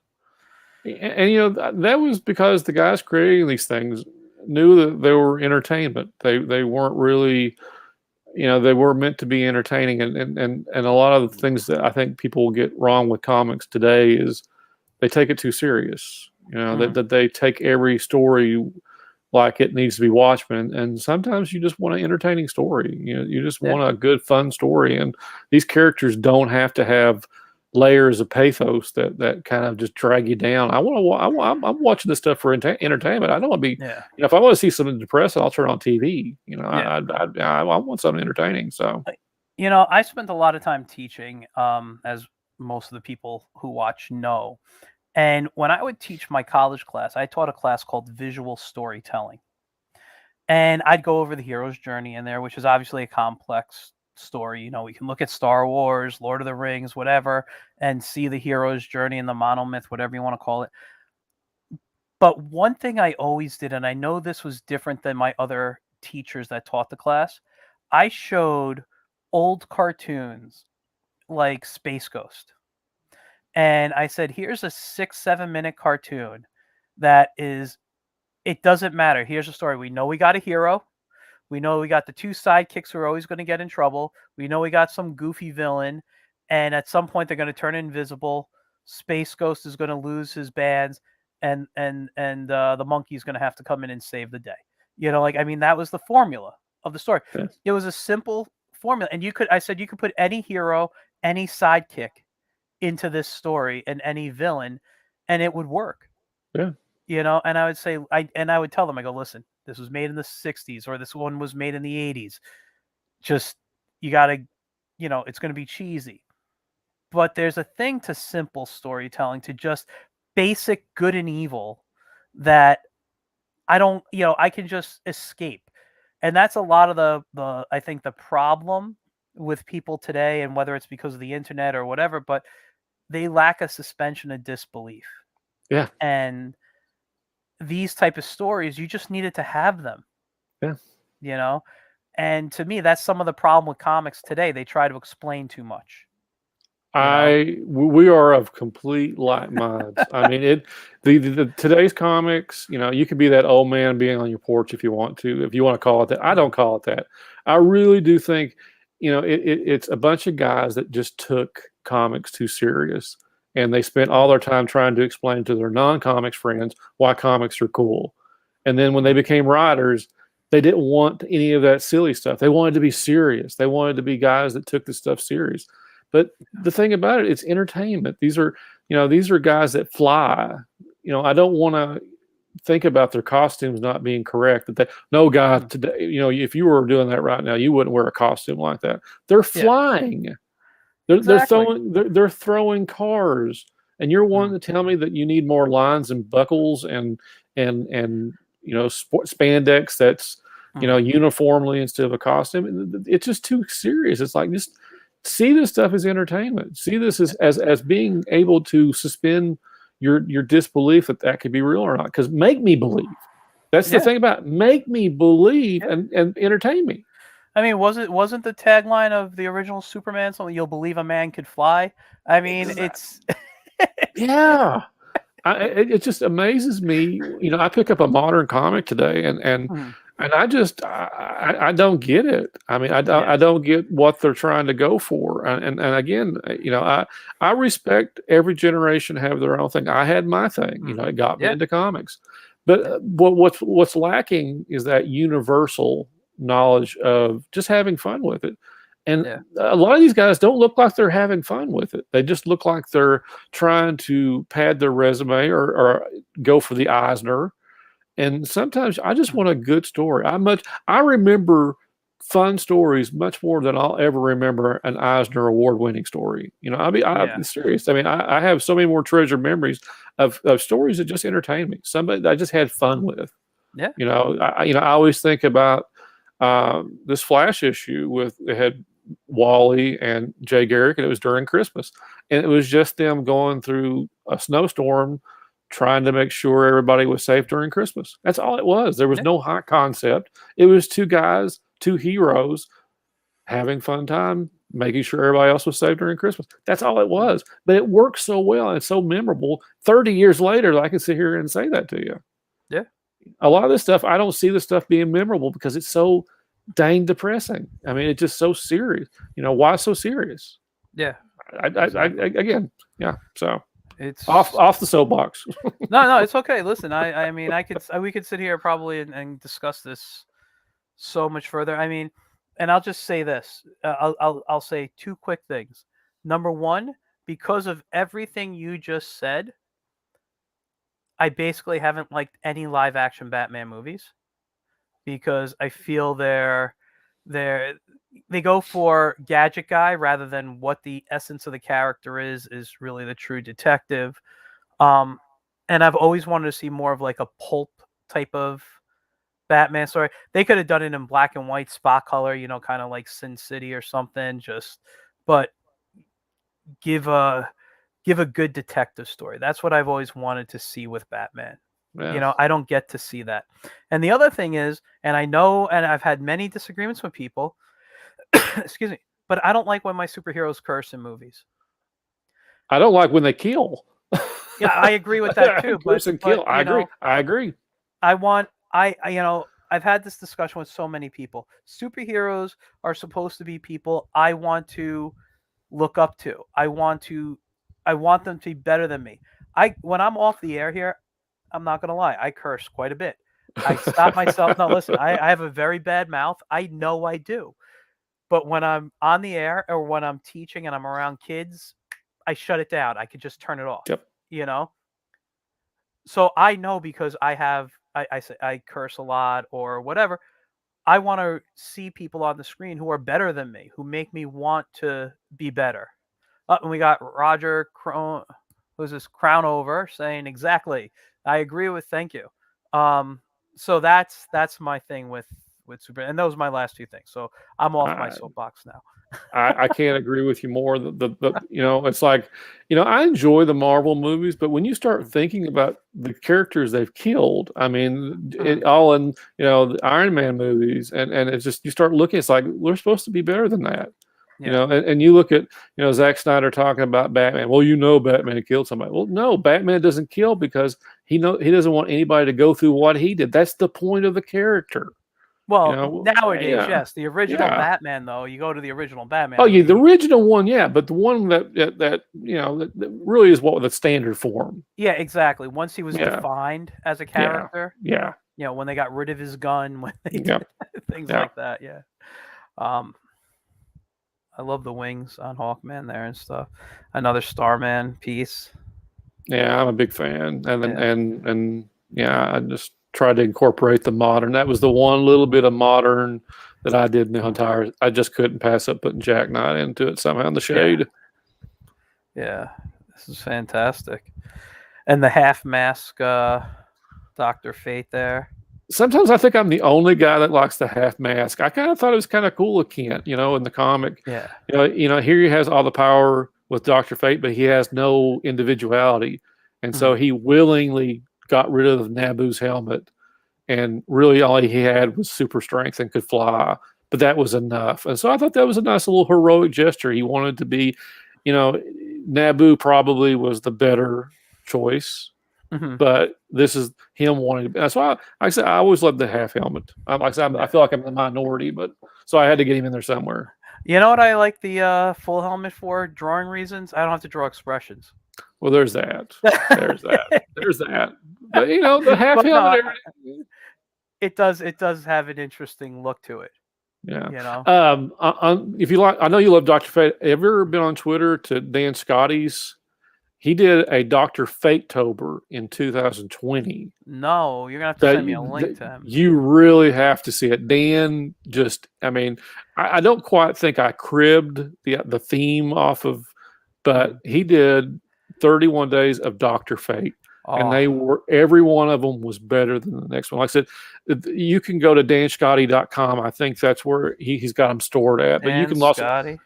And that was because the guys creating these things knew that they were entertainment. They weren't really, they were meant to be entertaining. And a lot of the things that I think people get wrong with comics today is they take it too serious. That they take every story like it needs to be watched, and sometimes you just want an entertaining story. You just want a good, fun story, and these characters don't have to have layers of pathos that kind of just drag you down. I'm watching this stuff for entertainment. I don't want to be, if I want to see something depressing, I'll turn on TV. I want something entertaining. So, I spent a lot of time teaching, as most of the people who watch know. And when I would teach my college class, I taught a class called Visual Storytelling. And I'd go over the hero's journey in there, which is obviously a complex story. We can look at Star Wars, Lord of the Rings, whatever, and see the hero's journey and the monomyth, whatever you want to call it. But one thing I always did, and I know this was different than my other teachers that taught the class, I showed old cartoons like Space Ghost. And I said, here's a 6-7 minute cartoon that is, it doesn't matter. Here's a story. We know we got a hero. We know we got the two sidekicks who are always going to get in trouble. We know we got some goofy villain. And at some point, they're going to turn invisible. Space Ghost is going to lose his bands. And the monkey's going to have to come in and save the day. That was the formula of the story. Yeah. It was a simple formula. And you could put any hero, any sidekick into this story and any villain, and it would work. Yeah. And I would say, I would tell them, I go, listen, this was made in the 60s, or this one was made in the 80s. Just, you got to, it's going to be cheesy. But there's a thing to simple storytelling, to just basic good and evil, that I don't, I can just escape. And that's a lot of the I think the problem with people today, and whether it's because of the internet or whatever, but they lack a suspension of disbelief. Yeah. And these type of stories, you just needed to have them, Yeah. you know? And to me, that's some of the problem with comics today. They try to explain too much, you know? We are of complete like minds. I mean, the today's comics, you could be that old man being on your porch if you want to call it that. I don't call it that. I really do think, it's a bunch of guys that just took comics too serious, and they spent all their time trying to explain to their non-comics friends why comics are cool. And then when they became writers, they didn't want any of that silly stuff. They wanted to be serious. They wanted to be guys that took this stuff serious. But the thing about it, it's entertainment. These are guys that fly. I don't want to think about their costumes not being correct. No guy today, if you were doing that right now, you wouldn't wear a costume like that. They're Yeah, flying. They're exactly. they're throwing cars, and you're wanting to tell me that you need more lines and buckles and spandex that's uniformly instead of a costume. It's just too serious. It's like, just see this stuff as entertainment. See this as being able to suspend your disbelief that could be real or not. Because make me believe. That's the Yeah. thing about it. Make me believe and entertain me. I mean, wasn't the tagline of the original Superman something, "You'll believe a man could fly"? I mean, it's Yeah. It just amazes me. I pick up a modern comic today, and I don't get it. I mean, yeah. I don't get what they're trying to go for. And again, I respect every generation have their own thing. I had my thing. It got me Yeah. into comics. But what's lacking is that universal knowledge of just having fun with it. And Yeah. a lot of these guys don't look like they're having fun with it. They just look like they're trying to pad their resume or go for the Eisner. And sometimes I just want a good story. I remember fun stories much more than I'll ever remember an Eisner award-winning story. I'm Yeah. serious. I mean, I have so many more treasured memories of stories that just entertained me. Somebody that I just had fun with. Yeah. I always think about this Flash issue with it had Wally and Jay Garrick, and it was during Christmas, and it was just them going through a snowstorm, trying to make sure everybody was safe during Christmas. That's all it was. There was Yeah. no hot concept. It was two guys, two heroes, having fun time, making sure everybody else was safe during Christmas. That's all it was. But it worked so well and it's so memorable. 30 years later, I can sit here and say that to you. Yeah. A lot of this stuff, I don't see the stuff being memorable because it's so dang depressing. I mean, it's just so serious. Why so serious? Yeah. Again, yeah. So It's off the soapbox. no, it's okay. Listen, I mean, we could sit here probably and discuss this so much further. I mean, and I'll just say this. I'll say two quick things. Number one, because of everything you just said, I basically haven't liked any live action Batman movies, because I feel they go for gadget guy rather than what the essence of the character is really the true detective. Um, and I've always wanted to see more of like a pulp type of Batman story. They could have done it in black and white spot color, kind of like Sin City or something. But give a good detective story. That's what I've always wanted to see with Batman. Yeah. I don't get to see that. And the other thing is, and I know, and I've had many disagreements with people, excuse me, but I don't like when my superheroes curse in movies. I don't like when they kill. Yeah, I agree with that too. Curse and But kill. I agree. I agree. I've had this discussion with so many people. Superheroes are supposed to be people I want to look up to. I want them to be better than me. When I'm off the air here, I'm not gonna lie, I curse quite a bit. I stop myself. No, listen, I have a very bad mouth. I know I do. But when I'm on the air or when I'm teaching and I'm around kids, I shut it down. I could just turn it off. Yep. You know? So I know because I say I curse a lot or whatever. I want to see people on the screen who are better than me, who make me want to be better. And we got Roger who's this Crown over saying exactly. I agree with. Thank you. Um, so that's my thing with Super, and those are my last two things. So I'm off my I, soapbox now. I can't agree with you more. It's like, I enjoy the Marvel movies, but when you start thinking about the characters they've killed, I mean, Mhm. it all in, the Iron Man movies, and it's just, you start looking, it's like, we're supposed to be better than that. Yeah. And you look at, Zack Snyder talking about Batman. Well, Batman killed somebody. Well, no, Batman doesn't kill because he doesn't want anybody to go through what he did. That's the point of the character. Well, nowadays, Yeah, yes. The original yeah. Batman, though, you go to the original Oh, Batman yeah, the movie. original one, yeah, but the one that really is what the standard form. Yeah, exactly. Once he was Yeah, defined as a yeah, character, yeah, when they got rid of his gun, when they yeah, did things yeah. like that, yeah. Um, I love the wings on Hawkman there and stuff. Another Starman piece. Yeah, I'm a big fan, and then Yeah. and yeah, I just tried to incorporate the modern. That was the one little bit of modern that I did in the entire. I just couldn't pass up putting Jack Knight into it somehow in the Yeah. shade. Yeah. This is fantastic. And the half mask Dr. Fate there. Sometimes I think I'm the only guy that likes the half mask. I kind of thought it was kind of cool of Kent, in the comic. Yeah. Here he has all the power with Dr. Fate, but he has no individuality. And so Mhm. he willingly got rid of Naboo's helmet. And really all he had was super strength and could fly. But that was enough. And so I thought that was a nice little heroic gesture. He wanted to be, Naboo probably was the better choice, Mhm. but this is him wanting to be. That's why I said I always loved the half helmet. Like I said, I Yeah. feel like I'm the minority, but so I had to get him in there somewhere. You know what I like the full helmet for? Drawing reasons. I don't have to draw expressions. Well, there's that. There's that. There's that. But the half But no, helmet. it does have an interesting look to it. Yeah. You know. If you like, I know you love Dr. Fate. Have you ever been on Twitter to Dan Scotty's? He did a Dr. Fate-tober in 2020. No, you're gonna have to That send me a link to him. you really have to see it. Dan just, I mean, I don't quite think I cribbed the theme off of, but he did 31 days of Dr. Fate. And Oh, every one of them was better than the next one. Like I said, you can go to danscotty.com. I think that's where he's got them stored at. But you Dan can also, Scotty.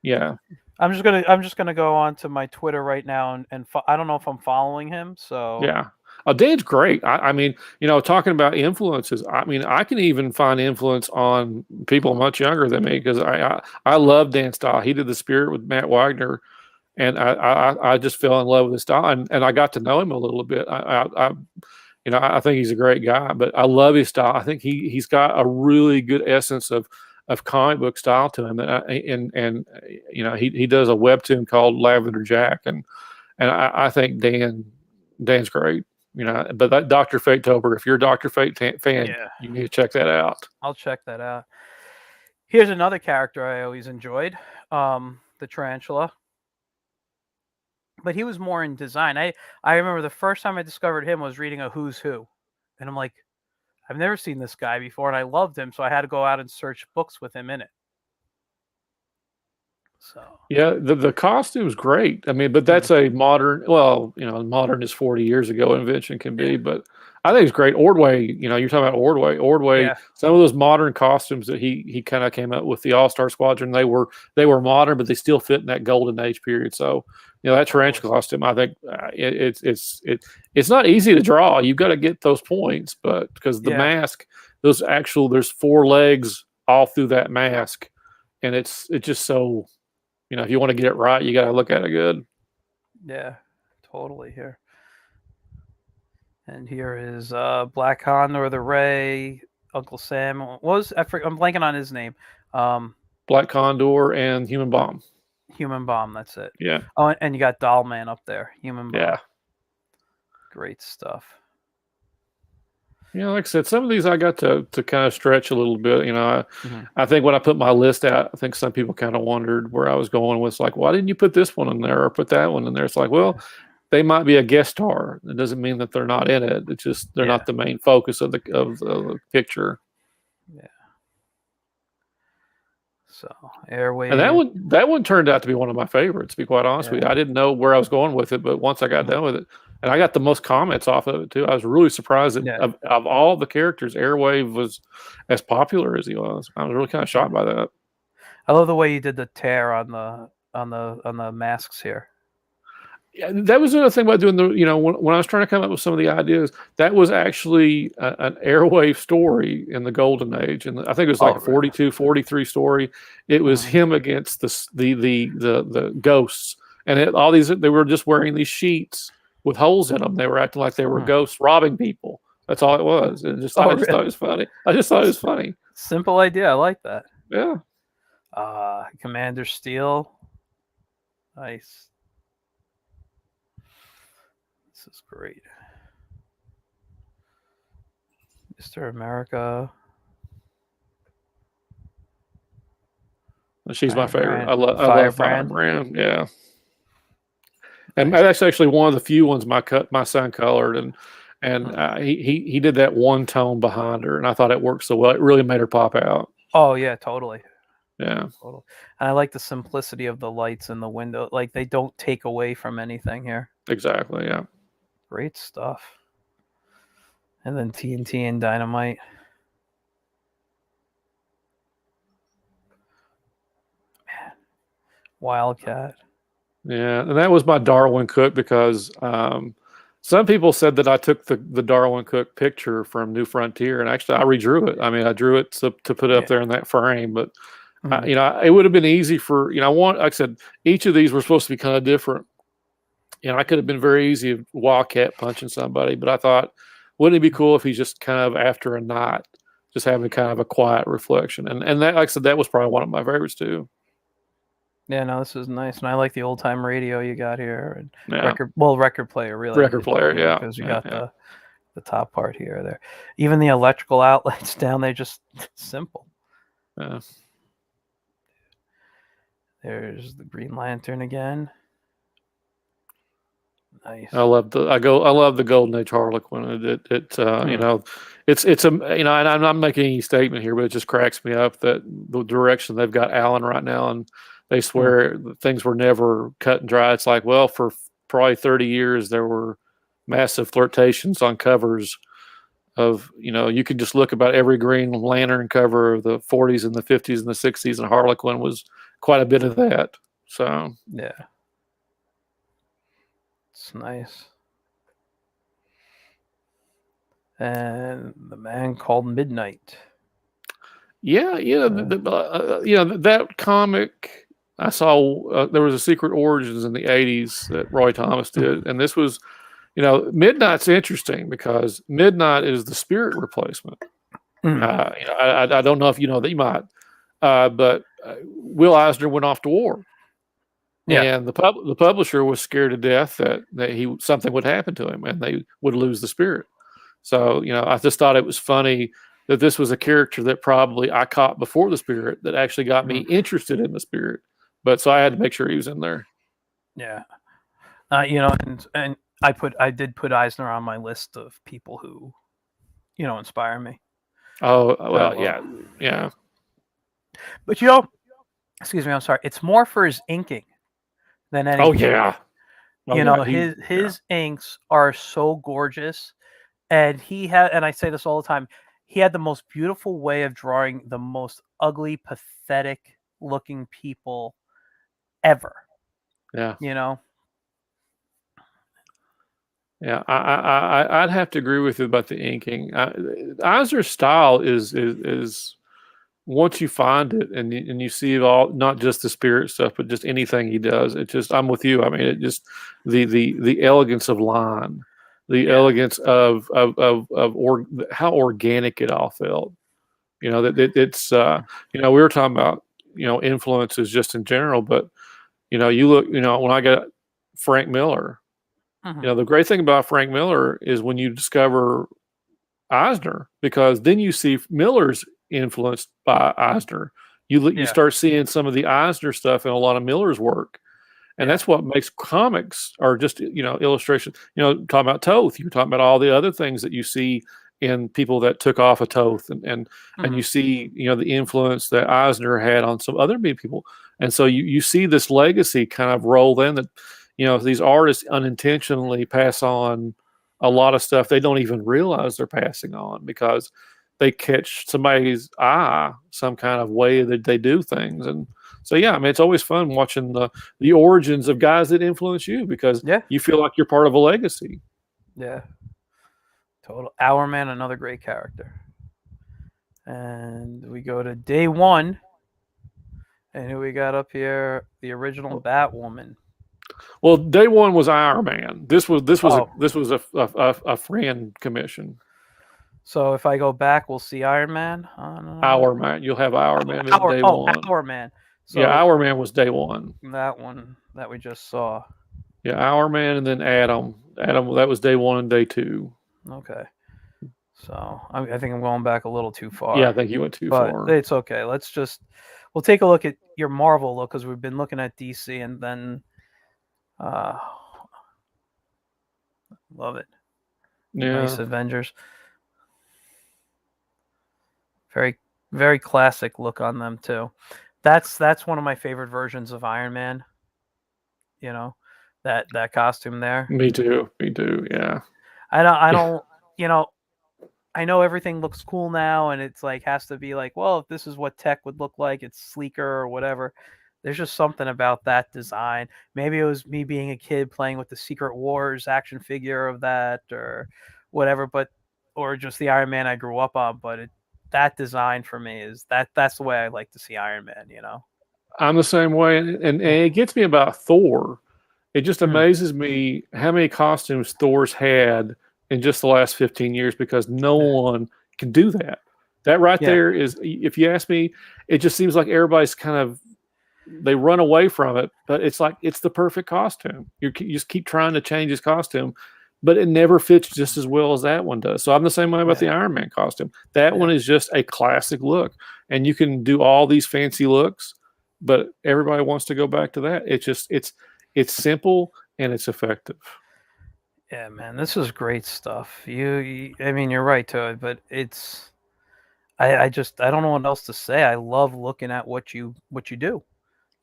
yeah, I'm just gonna go on to my Twitter right now and I don't know if I'm following him. So yeah. Dan's great. I mean, talking about influences. I mean, I can even find influence on people much younger than me because I love Dan's style. He did The Spirit with Matt Wagner, and I just fell in love with his style, and I got to know him a little bit. I think he's a great guy, but I love his style. I think he's got a really good essence of comic book style to him, and he does a webtoon called Lavender Jack, and I think Dan's great. But that Dr. Fate Tober, if you're a Dr. Fate fan, yeah, you need to check that out. I'll check that out. Here's another character I always enjoyed, the Tarantula. But he was more in design. I remember the first time I discovered him was reading a Who's Who, and I'm like, I've never seen this guy before, and I loved him, so I had to go out and search books with him in it. So Yeah, the costume's great. I mean, but mhm. that's a modern. Well, modern is 40 years ago. Invention can Yeah, be, but I think it's great. Ordway, you're talking about Ordway. Ordway, yeah, some of those modern costumes that he kind of came up with the All Star Squadron. They were modern, but they still fit in that golden age period. So, that totally. tarantula costume, I think it's not easy to draw. You've got to get those points, but because the Yeah, mask, there's four legs all through that mask, and it's just so. If you want to get it right, you got to look at it good. yeah, totally here. And here is Black Condor, the Ray, Uncle Sam. I'm blanking on his name. Um, Black Condor and Human Bomb. Human Bomb. That's it. Yeah, Oh, and you got Doll Man up there. Human Bomb. yeah. Great stuff. Like I said, some of these I got to kind of stretch a little bit. Mhm. I think when I put my list out, I think some people kind of wondered where I was going with, like, why didn't you put this one in there or put that one in there? It's like, well, they might be a guest star. It doesn't mean that they're not in it. It's just they're not the main focus of the picture. Yeah. So And Airway. that one turned out to be one of my favorites, to be quite honest with you. I didn't know where I was going with it, but once I got done with it, and I got the most comments off of it too. I was really surprised that of all the characters, Airwave was as popular as he was. I was really kind of shocked by that. I love the way you did the tear on the masks here. Yeah, that was another thing about doing the, when I was trying to come up with some of the ideas, that was actually an Airwave story in the golden age. And I think it was like a 42, 43 story. It was him against the ghosts. And all these, they were just wearing these sheets with holes in them. They were acting like they were ghosts robbing people. That's all it was. And I just thought it was funny. I just thought it was funny. Simple idea. I like that. Yeah. Commander Steel. Nice. This is great. Mr. America. She's my favorite. I love Firebrand. Yeah. And that's actually one of the few ones my son colored, and he did that one tone behind her, and I thought it worked so well. It really made her pop out. Oh yeah, totally. Yeah. Totally. And I like the simplicity of the lights in the window. Like they don't take away from anything here. Exactly. Yeah. Great stuff. And then TNT and Dynamite. Man. Wildcat. Yeah, and that was my Darwin Cook because some people said that I took the Darwin Cook picture from New Frontier, and actually I redrew it. I mean, I drew it to put it up there in that frame, but it would have been easy for like I said, each of these were supposed to be kind of different. I could have been very easy of Wildcat punching somebody, but I thought, wouldn't it be cool if he's just kind of after a night, just having kind of a quiet reflection? And that, like I said, that was probably one of my favorites too. Yeah, no, this is nice, and I like the old time radio you got here, and record player, really. Record player, yeah, because you got the top part here, there. Even the electrical outlets down there, just simple. Yeah. There's the Green Lantern again. Nice. I love the Golden Age Harlequin. It's and I'm not making any statement here, but it just cracks me up that the direction they've got Alan right now, and they swear things were never cut and dry. It's like, well, for probably 30 years there were massive flirtations on covers of, you could just look about every Green Lantern cover of the 40s and the 50s and the 60s, and Harlequin was quite a bit of that. So yeah. It's nice. And the Man Called Midnight. Yeah, that comic I saw. There was a Secret Origins in the '80s that Roy Thomas did, and this was, Midnight's interesting because Midnight is the Spirit replacement. I don't know if you know that, you might, but Will Eisner went off to war. Yeah. And the publisher was scared to death that something would happen to him and they would lose the spirit. So, I just thought it was funny that this was a character that probably I caught before the spirit that actually got me interested in the spirit. But so I had to make sure he was in there. Yeah. And I did put Eisner on my list of people who, inspire me. Oh, well, yeah. Yeah. But excuse me, I'm sorry. It's more for his inking than anything. Oh yeah. His inks are so gorgeous, and and I say this all the time, he had the most beautiful way of drawing the most ugly, pathetic looking people ever. Yeah. Yeah, I'd have to agree with you about the inking. Eisner's style is once you find it and you see it all, not just the spirit stuff, but just anything he does, I'm with you. I mean, it just the elegance of line, the elegance of how organic it all felt. It's we were talking about influences just in general, but you look, when I got Frank Miller, the great thing about Frank Miller is when you discover Eisner, because then you see Miller's influenced by Eisner. You start seeing some of the Eisner stuff in a lot of Miller's work, And Yeah. that's what makes comics or just, illustration, talking about Toth, you're talking about all the other things that you see in people that took off a Toth and Mhm. you see, the influence that Eisner had on some other big people. And so you see this legacy kind of roll in that, these artists unintentionally pass on a lot of stuff they don't even realize they're passing on because they catch somebody's eye, some kind of way that they do things. And so, yeah, I mean, it's always fun watching the origins of guys that influence you because Yeah. you feel like you're part of a legacy. Yeah. Total. Hourman, another great character. And we go to day one. And who we got up here? The original Batwoman. Well, day one was Iron Man. Oh, This was a friend commission. so if I go back, we'll see Iron Man. No. Hour Man, you'll have Hour Man at day one. Hour Man. Yeah, So Hour Man was day one. that one that we just saw. Yeah, Hour Man, and then Adam. Adam, that was day one and day two. Okay. So I think I'm going back a little too far. Yeah, I think you went too but far. it's okay. We'll take a look at your Marvel look because we've been looking at DC and then love it. Yeah, Nice Avengers. Very, very classic look on them too. That's one of my favorite versions of Iron Man. You know, that costume there. me too. Me too. Yeah. I don't, you know, I know everything looks cool now and it's like has to be like, well, if this is what tech would look like, it's sleeker or whatever. There's just something about that design. Maybe it was me being a kid playing with the Secret Wars action figure of that or whatever, or just the Iron Man I grew up on, but that design for me is that's the way I like to see Iron Man, you know. I'm the same way, and it gets me about Thor. It just Mhm. amazes me how many costumes Thor's had in just the last 15 years because no Yeah. one can do that. That right Yeah. there is, if you ask me, it just seems like everybody's kind of they run away from it, but it's like it's the perfect costume. You just keep trying to change his costume, but it never fits just as well as that one does. So I'm the same way about the Yeah. Iron Man costume. That one Yeah. is just a classic look, and you can do all these fancy looks, but everybody wants to go back to that. It's simple and it's effective. Yeah, man, this is great stuff. I mean, you're right to it, but I don't know what else to say. I love looking at what you do.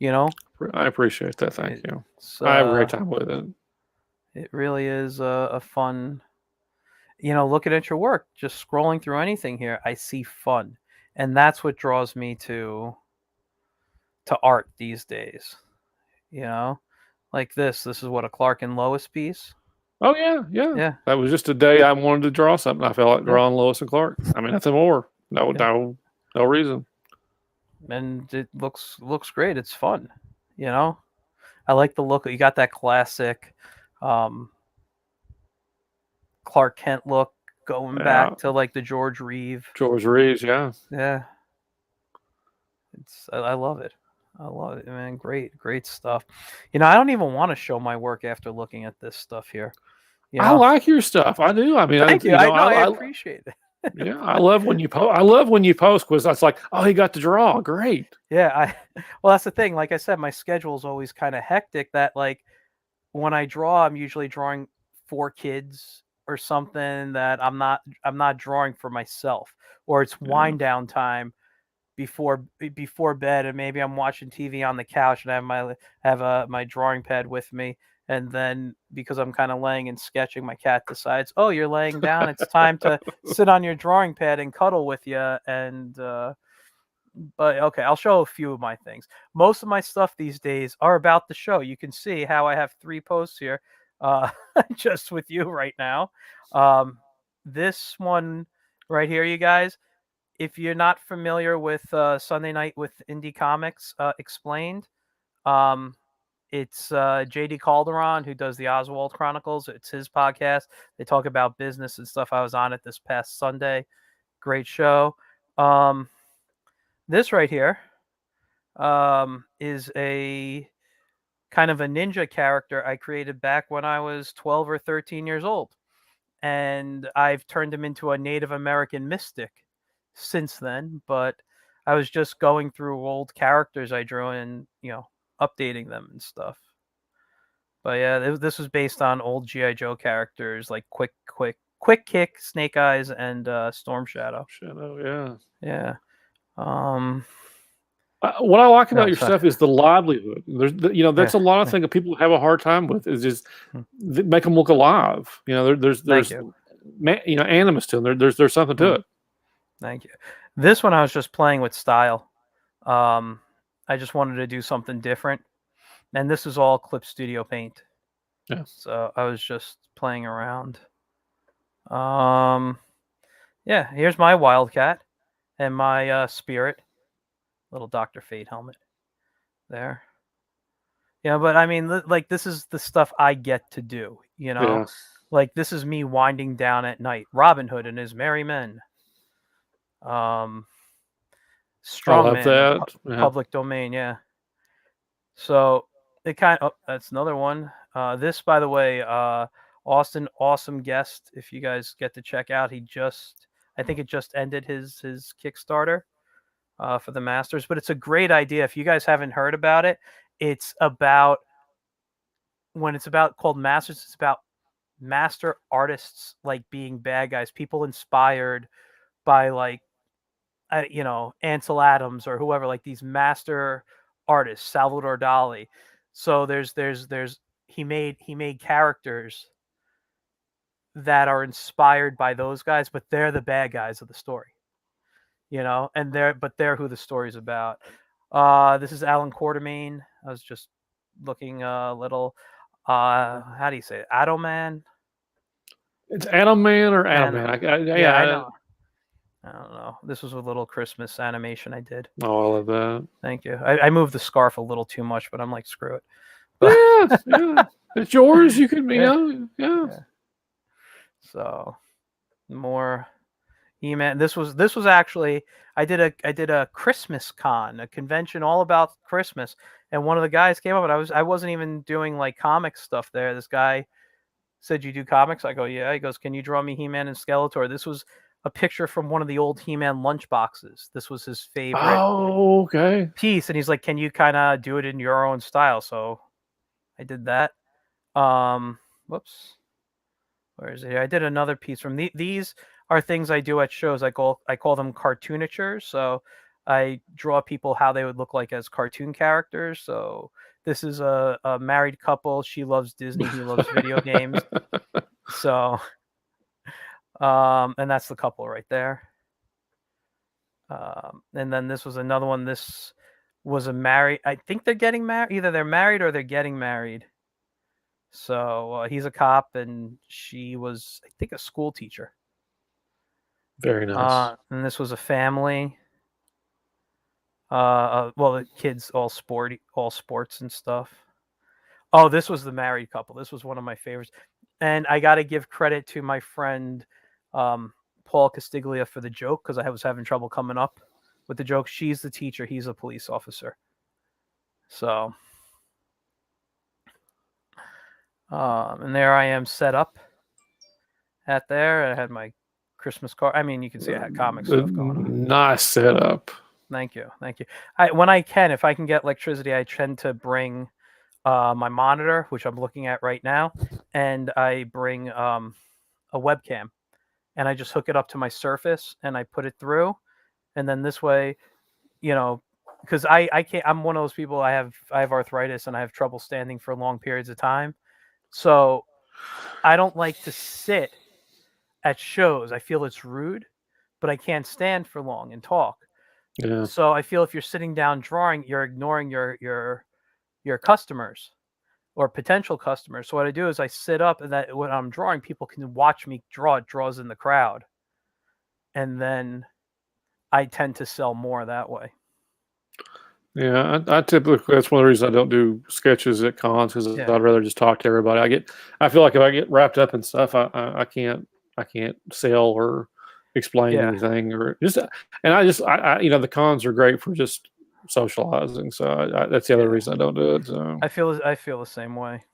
You know, I appreciate that. Thank you. it's I have a great time with it. it really is a fun. Looking at your work, just scrolling through anything here, I see fun, and that's what draws me to art these days. You know, like this. This is what a Clark and Lois piece. Oh yeah, yeah. Yeah, That was just a day I wanted to draw something. I felt like yeah, drawing Lois and Clark. I mean, nothing more. No, yeah. no reason. And it looks great. It's fun. You know, I like the look. You got that classic um, Clark Kent look going Yeah, back to like the George Reeve. George Reeves. Yeah. Yeah, I love it. I love it, man. Great stuff. I don't even want to show my work after looking at this stuff here. You I know, like your stuff. I do. I mean, thank you. I know. I appreciate it. yeah, I love when you post. I love when you post because that's like, oh, he got to draw. Great. Yeah, well, that's the thing. Like I said, my schedule is always kind of hectic. That like when I draw, I'm usually drawing for kids or something that I'm not drawing for myself, or it's Yeah. wind down time before bed, and maybe I'm watching TV on the couch and I have my drawing pad with me, and then because I'm kind of laying and sketching, my cat decides, oh, you're laying down, it's time to sit on your drawing pad and cuddle with you, and but okay, I'll show a few of my things. Most of my stuff these days are about the show. You can see how I have 3 posts here, uh, just with you right now. This one right here, you guys. If you're not familiar with Sunday Night with Indie Comics Explained, um, it's JD Calderon who does the Oswald Chronicles. It's his podcast. They talk about business and stuff. I was on it this past Sunday. Great show. Um, this right here is a kind of a ninja character I created back when I was 12 or 13 years old. And I've turned him into a Native American mystic since then. But I was just going through old characters I drew and, updating them and stuff. But yeah, this was based on old GI Joe characters like Quick Kick, Snake Eyes, and Storm Shadow. Shadow, yeah. Yeah. Um. What I like about No, your sorry. stuff is the livelihood. That's Yeah. a lot of things that people have a hard time with. Is just Hmm. make them look alive. Thank There's you. animus to them. There's something to Hmm. it. Thank you. This one I was just playing with style. I just wanted to do something different, and this is all Clip Studio Paint. Yeah. So I was just playing around. Yeah. Here's my Wildcat and my Spirit, little Dr. Fate helmet there. Yeah, but I mean, like this is the stuff I get to do. Yeah. Like this is me winding down at night. Robin Hood and his merry men. Um, I love Strongman and that. Yeah. Public Domain. Yeah. So it kind of, oh, that's another one. This, by the way, Austin, awesome guest. If you guys get to check out, I think it just ended his Kickstarter for the Masters, but it's a great idea. If you guys haven't heard about it, it's about called Masters. It's about master artists like being bad guys, people inspired by like Ansel Adams or whoever, like these master artists, Salvador Dali. So there's he made characters that are inspired by those guys, but they're the bad guys of the story, and they're who the story's about. This is Alan Quartermain. I was just looking a little. How do you say it? Adoman? It's Adam Man or Adam And Man. yeah, I know. I don't know. This was a little Christmas animation I did. Oh, I love that. Thank you. I moved the scarf a little too much, but I'm like, screw it. But Yeah, yeah. It's yours. You can, yeah, yeah. yeah. So more E-Man. This was actually I did a Christmas con, a convention all about Christmas, and one of the guys came up and I wasn't even doing like comic stuff there. This guy said, "You do comics?" I go, "Yeah." He goes, "Can you draw me He-Man and Skeletor?" This was a picture from one of the old He-Man lunch boxes. This was his favorite Oh, okay. piece, and he's like, "Can you kind of do it in your own style?" So I did that. Whoops, where is it? I did another piece from these are things I do at shows. I call them cartoonatures. So I draw people how they would look like as cartoon characters. So this is a married couple. She loves Disney. He loves video games. So and that's the couple right there. And then this was another one. This was a married. I think they're getting married. Either they're married or they're getting married. So he's a cop, and she was, I think, a school teacher. Very nice. And this was a family. Well, the kids all sports and stuff. Oh, this was the married couple. This was one of my favorites, and I got to give credit to my friend Paul Castiglia for the joke because I was having trouble coming up with the joke. She's the teacher. He's a police officer. So, and there I am set up at there. I had my Christmas card. I mean, you can see I had comic stuff going on. Nice setup. Thank you. When if I can get electricity, I tend to bring my monitor, which I'm looking at right now, and I bring a webcam, and I just hook it up to my Surface, and I put it through, and then this way, because I can't. I'm one of those people. I have arthritis, and I have trouble standing for long periods of time, so I don't like to sit at shows. I feel it's rude, but I can't stand for long and talk. Yeah. So I feel if you're sitting down drawing, you're ignoring your customers or potential customers. So what I do is I sit up, and that when I'm drawing, people can watch me draw. It draws in the crowd, and then I tend to sell more that way. Yeah, I typically, that's one of the reasons I don't do sketches at cons, because Yeah. I'd rather just talk to everybody. I feel like if I get wrapped up in stuff, I can't sell or explain Yeah. anything, or just, and I the cons are great for just socializing. So that's the other reason I don't do it. So I feel the same way.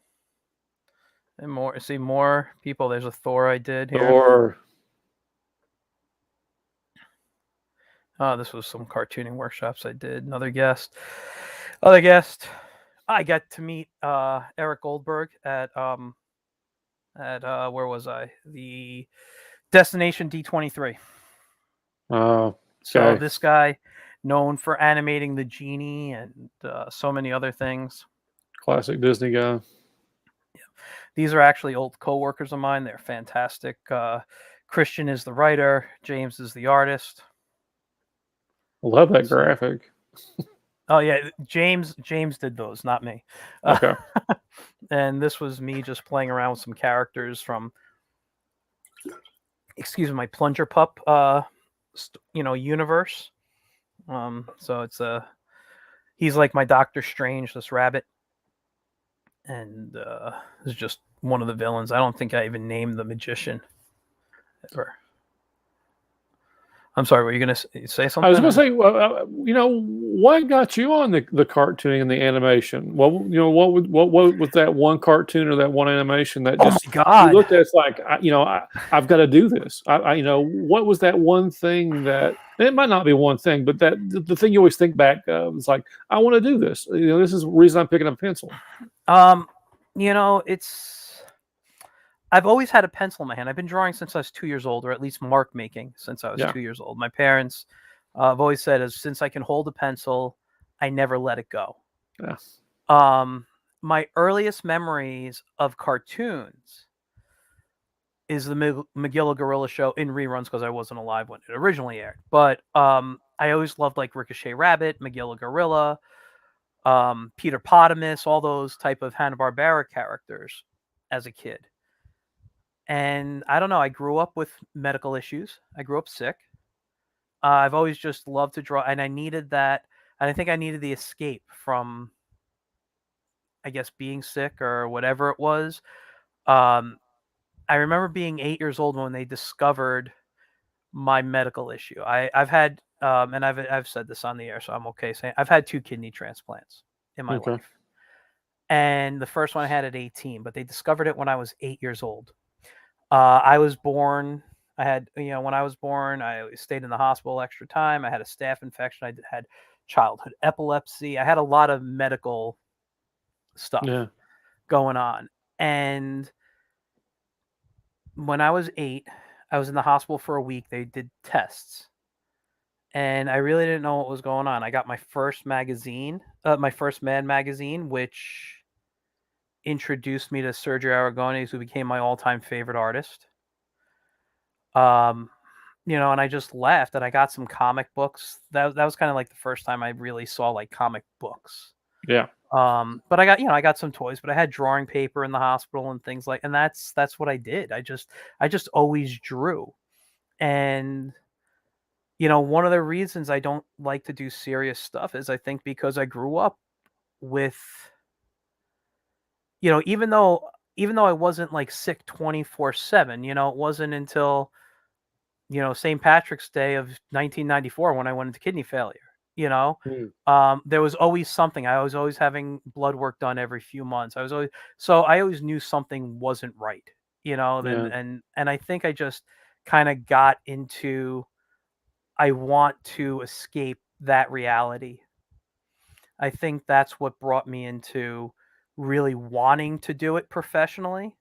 And more people. There's a Thor I did here. or This was some cartooning workshops I did. Other guest. I got to meet Eric Goldberg at where was I? The Destination D23. So Okay. this guy, known for animating the genie and so many other things. Classic Disney guy. These are actually old co-workers of mine. They're fantastic. Christian is the writer. James is the artist. I love that So, graphic. oh yeah, James did those, not me. Okay. And this was me just playing around with some characters from, excuse me, my Plunger Pup, universe. So it's he's like my Doctor Strange, this rabbit, and is just one of the villains. I don't think I even named the magician. Or, I'm sorry, were you gonna say something? I was going to say, what got you on the cartooning and the animation? What what was that one cartoon or that one animation that Oh just my you god! looked at? It's like I've got to do this. What was that one thing that it might not be one thing, but that the thing you always think back of is like I want to do this. This is the reason I'm picking up a pencil. It's I've always had a pencil in my hand. I've been drawing since I was 2 years old, or at least mark making since I was Yeah. 2 years old. My parents have always said, as since I can hold a pencil, I never let it go. Yeah. My earliest memories of cartoons is the Magilla Gorilla show in reruns because I wasn't alive when it originally aired. But I always loved like Ricochet Rabbit, Magilla Gorilla, Peter Potamus, all those type of Hanna-Barbera characters as a kid. And I don't know, I grew up with medical issues. I grew up sick. I've always just loved to draw, and I needed that. And I think I needed the escape from, I guess, being sick or whatever it was. I remember being 8 years old when they discovered my medical issue. I've had, and I've said this on the air, so I'm okay saying I've had 2 kidney transplants in my Okay. life, and the first one I had at 18, but they discovered it when I was 8 years old. I was born. I had, when I was born, I stayed in the hospital extra time. I had a staph infection. I had childhood epilepsy. I had a lot of medical stuff Yeah. going on. And when I was 8, I was in the hospital for a week. They did tests. And I really didn't know what was going on. I got my first magazine, my first Mad magazine, which introduced me to Sergio Aragonés, who became my all-time favorite artist. And I just left and I got some comic books. That was kind of like the first time I really saw like comic books. Yeah. But I got some toys, but I had drawing paper in the hospital and things like, and that's what I did. I just always drew. And one of the reasons I don't like to do serious stuff is I think because I grew up with, even though I wasn't like sick 24/7, it wasn't until St. Patrick's Day of 1994 when I went into kidney failure. Mm. There was always something. I was always having blood work done every few months. I always knew something wasn't right. Yeah. And I think I just kind of got into, I want to escape that reality. I think that's what brought me into really wanting to do it professionally.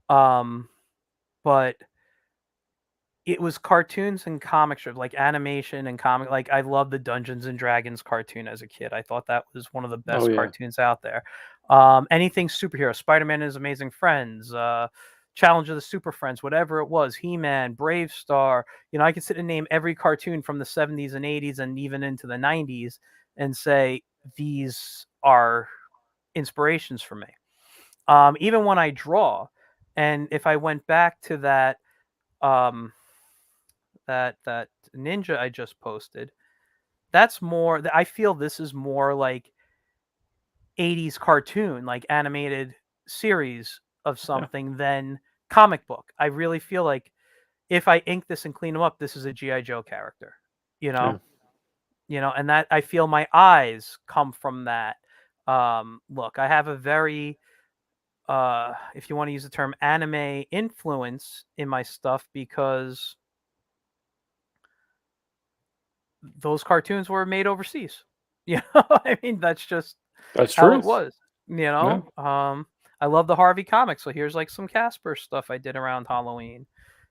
But it was cartoons and comic strips, like animation and comic. Like I loved the Dungeons and Dragons cartoon as a kid. I thought that was one of the Oh best yeah. cartoons out there. Anything superhero, Spider-Man and His Amazing Friends, Challenge of the Super Friends, whatever it was, He-Man, Brave Star. I could sit and name every cartoon from the 70s and 80s and even into the 90s and say these are inspirations for me. Even when I draw, and if I went back to that. That ninja I just posted, that's more, I feel this is more like 80s cartoon, like animated series of Yeah. something than comic book. I really feel like if I ink this and clean them up, this is a GI Joe character, you Yeah. know and that I feel my eyes come from that. Look, I have a very, if you want to use the term, anime influence in my stuff because those cartoons were made overseas. I mean, that's just That's how it truth. was. Yeah. I love the Harvey comics, so here's like some Casper stuff I did around Halloween.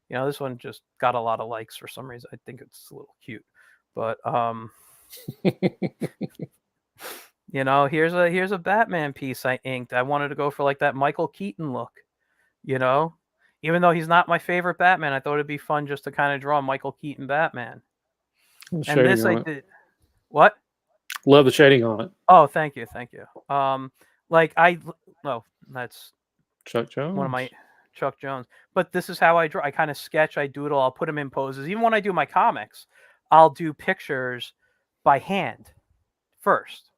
This one just got a lot of likes for some reason. I think it's a little cute, but here's a Batman piece I inked. I wanted to go for like that Michael Keaton look. You know, even though he's not my favorite Batman, I thought it'd be fun just to kind of draw Michael Keaton Batman. The And shading this I on it. did. What? Love the shading on it. Oh, thank you, thank you. Like no, that's Chuck one of my Jones. Chuck Jones. But this is how I draw. I kind of sketch, I doodle, I'll put them in poses. Even when I do my comics, I'll do pictures by hand first,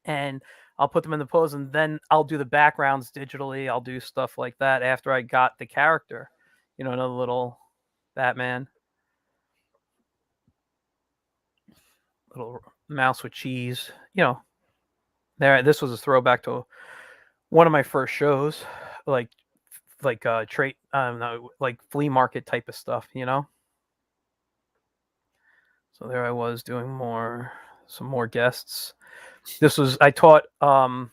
and I'll put them in the pose, and then I'll do the backgrounds digitally. I'll do stuff like that after I got the character. Another little Batman, little mouse with cheese. There. This was a throwback to one of my first shows, like trade, no, like flea market type of stuff. So there I was doing some more guests. This was I taught for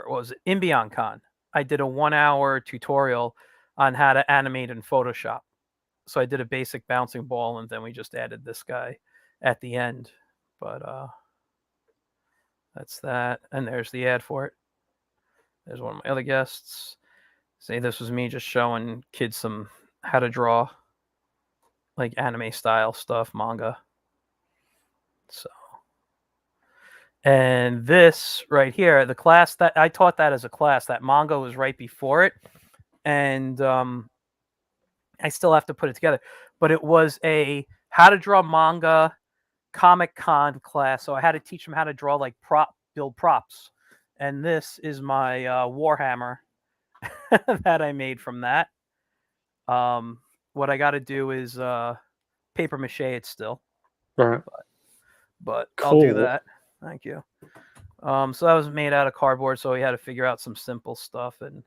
what was it, ImbionCon. I did a 1-hour tutorial on how to animate in Photoshop. So I did a basic bouncing ball, and then we just added this guy at the end. But that's that, and there's the ad for it. There's one of my other guests. Say this was me just showing kids some how to draw, like anime style stuff, manga. So, and this right here, the class that I taught that as a class, that manga was right before it, and I still have to put it together. But it was a how to draw manga Comic Con class, so I had to teach them how to draw like build props. And this is my Warhammer that I made from that. What I got to do is paper mache it still, Right. but I'll do Cool. that. Thank you. So that was made out of cardboard, so we had to figure out some simple stuff. And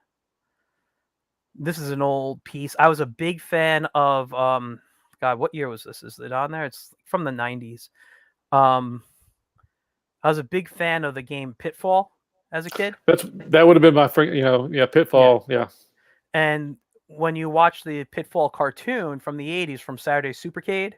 this is an old piece. I was a big fan of God, what year was this? Is it on there? It's from the 90s. I was a big fan of the game Pitfall as a kid. That would have been my friend. Yeah, Yeah. Pitfall. Yeah. And when you watch the Pitfall cartoon from the 80s from Saturday Supercade,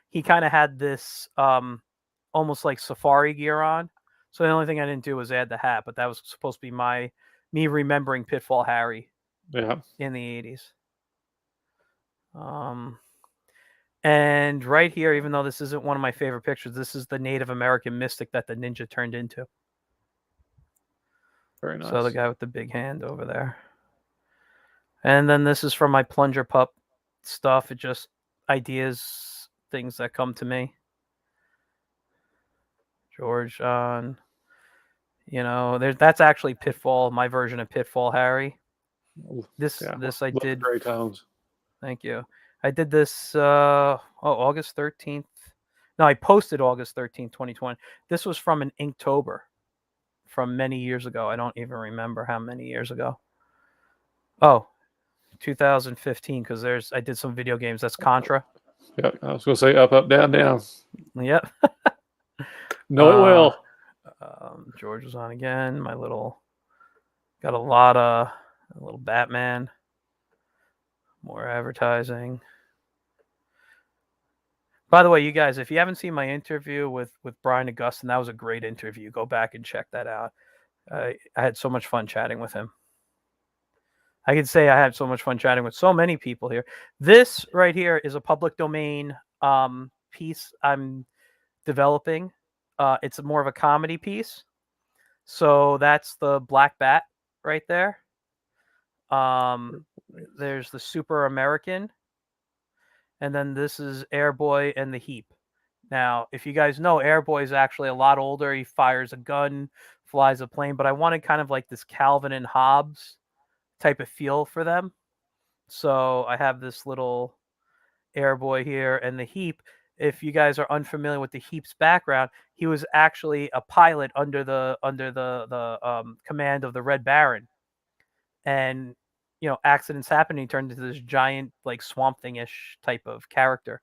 he kind of had this almost like safari gear on. So the only thing I didn't do was add the hat, but that was supposed to be me remembering Pitfall Harry Yeah. in the 80s. And right here, even though this isn't one of my favorite pictures, this is the Native American mystic that the ninja turned into. Very nice. So the guy with the big hand over there. And then this is from my plunger pup stuff. It just ideas, things that come to me. George on, that's actually Pitfall, my version of Pitfall Harry. This I did. Great tones. Thank you. I did this August 13th. No, I posted August 13th, 2020. This was from an Inktober from many years ago. I don't even remember how many years ago. Oh, 2015, because I did some video games. That's Contra. Yeah, I was going to say up, up, down, down. Yep. Know it well. George was on again. Got a lot of a little Batman. More advertising. By the way, you guys, if you haven't seen my interview with Brian Augustine, that was a great interview. Go back and check that out. I had so much fun chatting with him. I can say I had so much fun chatting with so many people here. This right here is a public domain piece I'm developing. It's more of a comedy piece. So that's the Black Bat right there. There's the Super American. And then this is Airboy and the Heap. Now, if you guys know, Airboy is actually a lot older. He fires a gun, flies a plane, but I wanted kind of like this Calvin and Hobbes type of feel for them. So I have this little Airboy here, and the Heap. If you guys are unfamiliar with the Heap's background, he was actually a pilot under the command of the Red Baron, and accidents happen. He turned into this giant like Swamp Thing-ish type of character,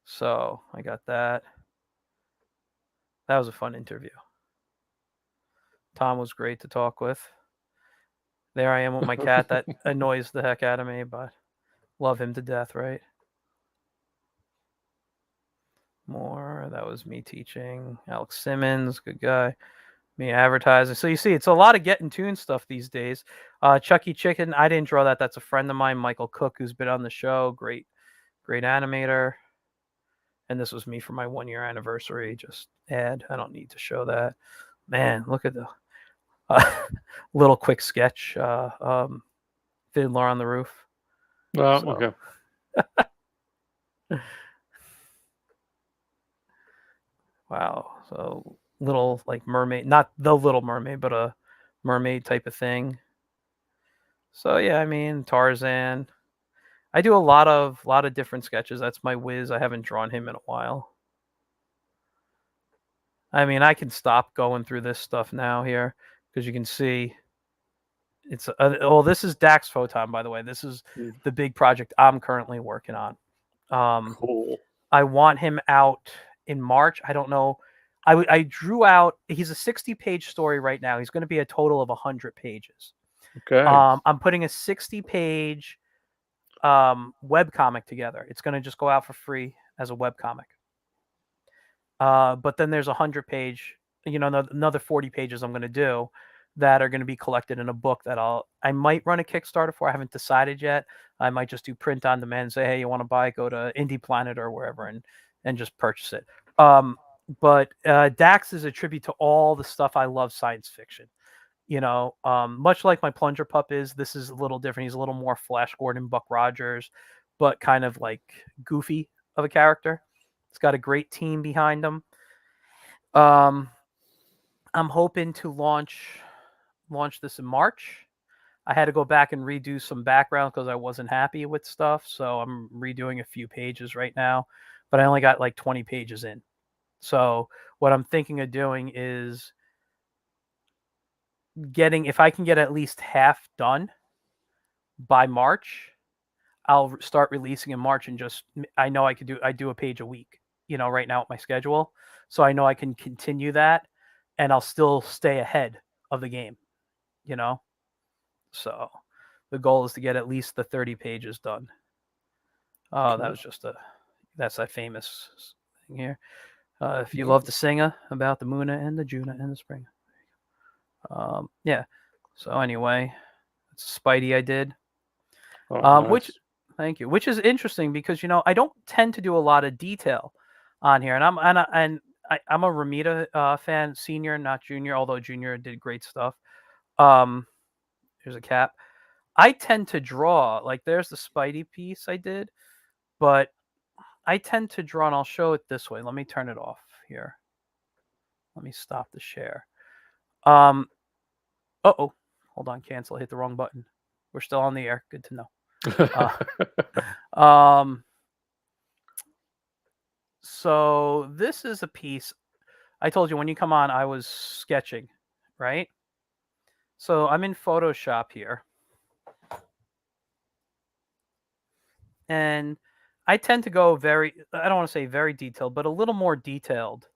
So I got that. That was a fun interview. Tom was great to talk with. There I am with my cat that annoys the heck out of me, but love him to death, right? More. That was me teaching. Alex Simmons, good guy. Me advertising. So you see, it's a lot of Get in Tune stuff these days. Chucky Chicken, I didn't draw that. That's a friend of mine, Michael Cook, who's been on the show. Great animator. And this was me for my 1-year anniversary. Just add. I don't need to show that. Man, look at the little quick sketch. Fiddler on the Roof. Oh, So. okay. Wow. So little like mermaid, not the Little Mermaid, but a mermaid type of thing. So yeah, I mean Tarzan. I do a lot of different sketches. That's my whiz. I haven't drawn him in a while. I mean, I can stop going through this stuff now here because you can see it's this is Dax Photon, by the way. This is the big project I'm currently working on. Cool. I want him out in March. I don't know. I drew out. He's a 60-page story right now. He's going to be a total of 100 pages. Okay. I'm putting a 60-page webcomic together. It's going to just go out for free as a webcomic. But then there's 100-page, another 40 pages I'm going to do that are going to be collected in a book that I might run a Kickstarter for. I haven't decided yet. I might just do print on demand and say, hey, you want to buy it? Go to Indie Planet or wherever and just purchase it. But Dax is a tribute to all the stuff I love science fiction. Much like my Plunger Pup is, this is a little different. He's a little more Flash Gordon, Buck Rogers, but kind of like goofy of a character. It's got a great team behind him. I'm hoping to launch this in March. I had to go back and redo some background because I wasn't happy with stuff. So I'm redoing a few pages right now, but I only got like 20 pages in. So what I'm thinking of doing is if I can get at least half done by March, I'll start releasing in March and I know I do a page a week, right now with my schedule. So I know I can continue that and I'll still stay ahead of the game, So the goal is to get at least the 30 pages done. Oh, that was that's that famous thing here. If you love to sing about the Moona and the Juna and the spring. Yeah. So anyway, it's Spidey I did. Nice. Thank you. Which is interesting because I don't tend to do a lot of detail on here, and I'm a Ramita fan, senior, not junior, although junior did great stuff. Here's a cap. I tend to draw like there's the Spidey piece I did, but I tend to draw, and I'll show it this way. Let me turn it off here. Let me stop the share. Hold on, cancel. I hit the wrong button. We're still on the air. Good to know. So this is a piece. I told you when you come on, I was sketching, right? So I'm in Photoshop here. And I tend to go I don't want to say very detailed, but a little more detailed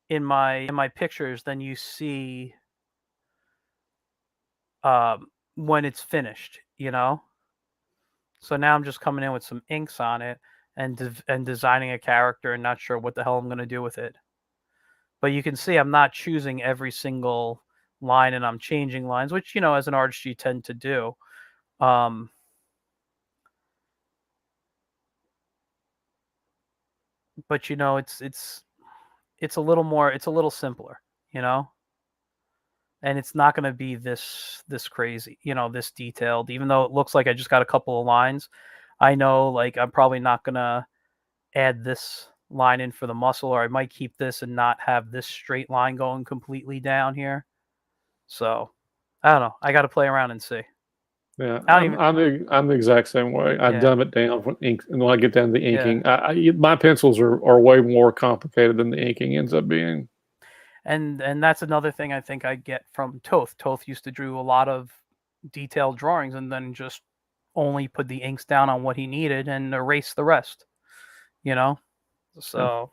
in my pictures than you see when it's finished, So now I'm just coming in with some inks on it and designing a character and not sure what the hell I'm going to do with it. But you can see I'm not choosing every single line and I'm changing lines, which, as an artist you tend to do. But it's a little simpler, and it's not going to be this crazy, this detailed, even though it looks like I just got a couple of lines. I know like I'm probably not going to add this line in for the muscle, or I might keep this and not have this straight line going completely down here. So I don't know. I got to play around and see. Yeah, I'm the exact same way. I dumb it down when I get down to the inking. Yeah. My pencils are way more complicated than the inking ends up being. And that's another thing I think I get from Toth. Toth used to do a lot of detailed drawings and then just only put the inks down on what he needed and erase the rest. you know? Yeah. So,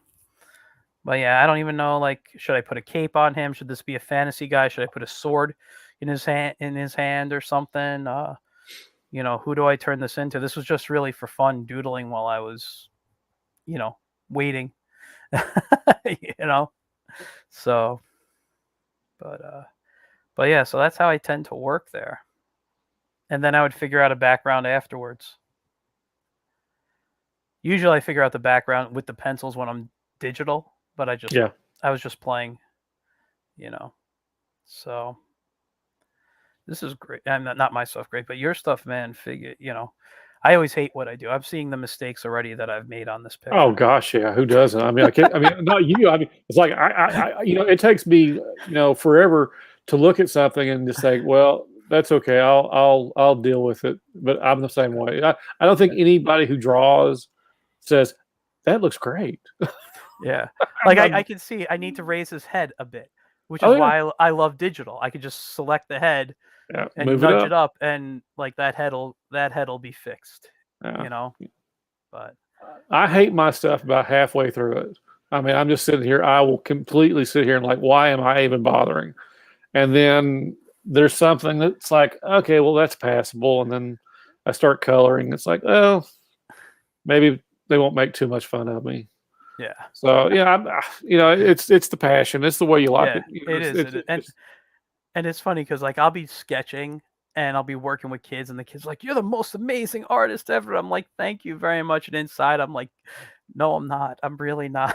but yeah, I don't even know, like, should I put a cape on him? Should this be a fantasy guy? Should I put a sword in his hand or something? Who do I turn this into? This was just really for fun, doodling while I was, waiting. you know. So, but yeah, so that's how I tend to work there. And then I would figure out a background afterwards. Usually I figure out the background with the pencils when I'm digital, but Yeah. I was just playing, you know. So this is great. I'm not my stuff great, but your stuff, man, I always hate what I do. I'm seeing the mistakes already that I've made on this Oh picture. gosh, yeah. Who doesn't? I mean, I can't. I mean, not you. I mean, it's like it takes me, forever to look at something and just say, well, that's okay. I'll deal with it. But I'm the same way. I don't think anybody who draws says that looks great. Yeah. Like I'm, I can see I need to raise his head a bit, which is oh yeah, why I love digital. I could just select the head yeah. and Move it nudge it up. up, and like that head'll be fixed, Yeah. you know? But I hate my stuff about halfway through it. I mean, I'm just sitting here. I will completely sit here and like, why am I even bothering? And then there's something that's like, okay, well, that's passable. And then I start coloring. It's like, oh, maybe they won't make too much fun of me. yeah. So yeah, it's the passion. It's the way you like Yeah, it. it is. It's, It is. it's just And it's funny because like I'll be sketching and I'll be working with kids, and the kids like, "You're the most amazing artist ever." I'm like, "Thank you very much." And inside, I'm like, "No, I'm not. I'm really not."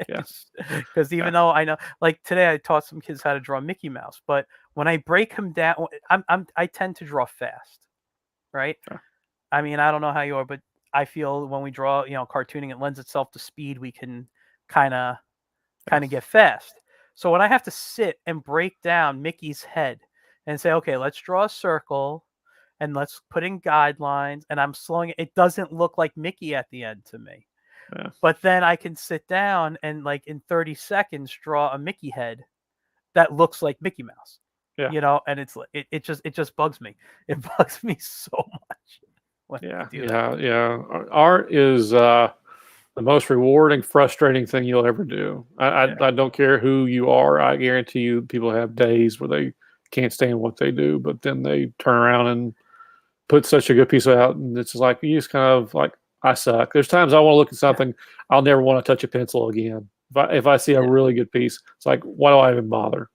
yeah, Because yeah, even though I know, like today, I taught some kids how to draw Mickey Mouse, but when I break him down, I tend to draw fast, right? yeah, I mean, I don't know how you are, but I feel when we draw, cartooning, it lends itself to speed. We can kind of yeah, get fast. So when I have to sit and break down Mickey's head and say, okay, let's draw a circle and let's put in guidelines, and I'm slowing it doesn't look like Mickey at the end to me. yeah, But then I can sit down and like in 30 seconds draw a Mickey head that looks like Mickey Mouse. yeah, And it just bugs me. It bugs me so much when I yeah, do that. yeah, yeah. Art is the most rewarding, frustrating thing you'll ever do. Yeah. I don't care who you are. I guarantee you, people have days where they can't stand what they do, but then they turn around and put such a good piece out, and it's just like you just kind of like, I suck. There's times I want to look at Yeah. something, I'll never want to touch a pencil again. If I see a Yeah. really good piece, it's like, why do I even bother?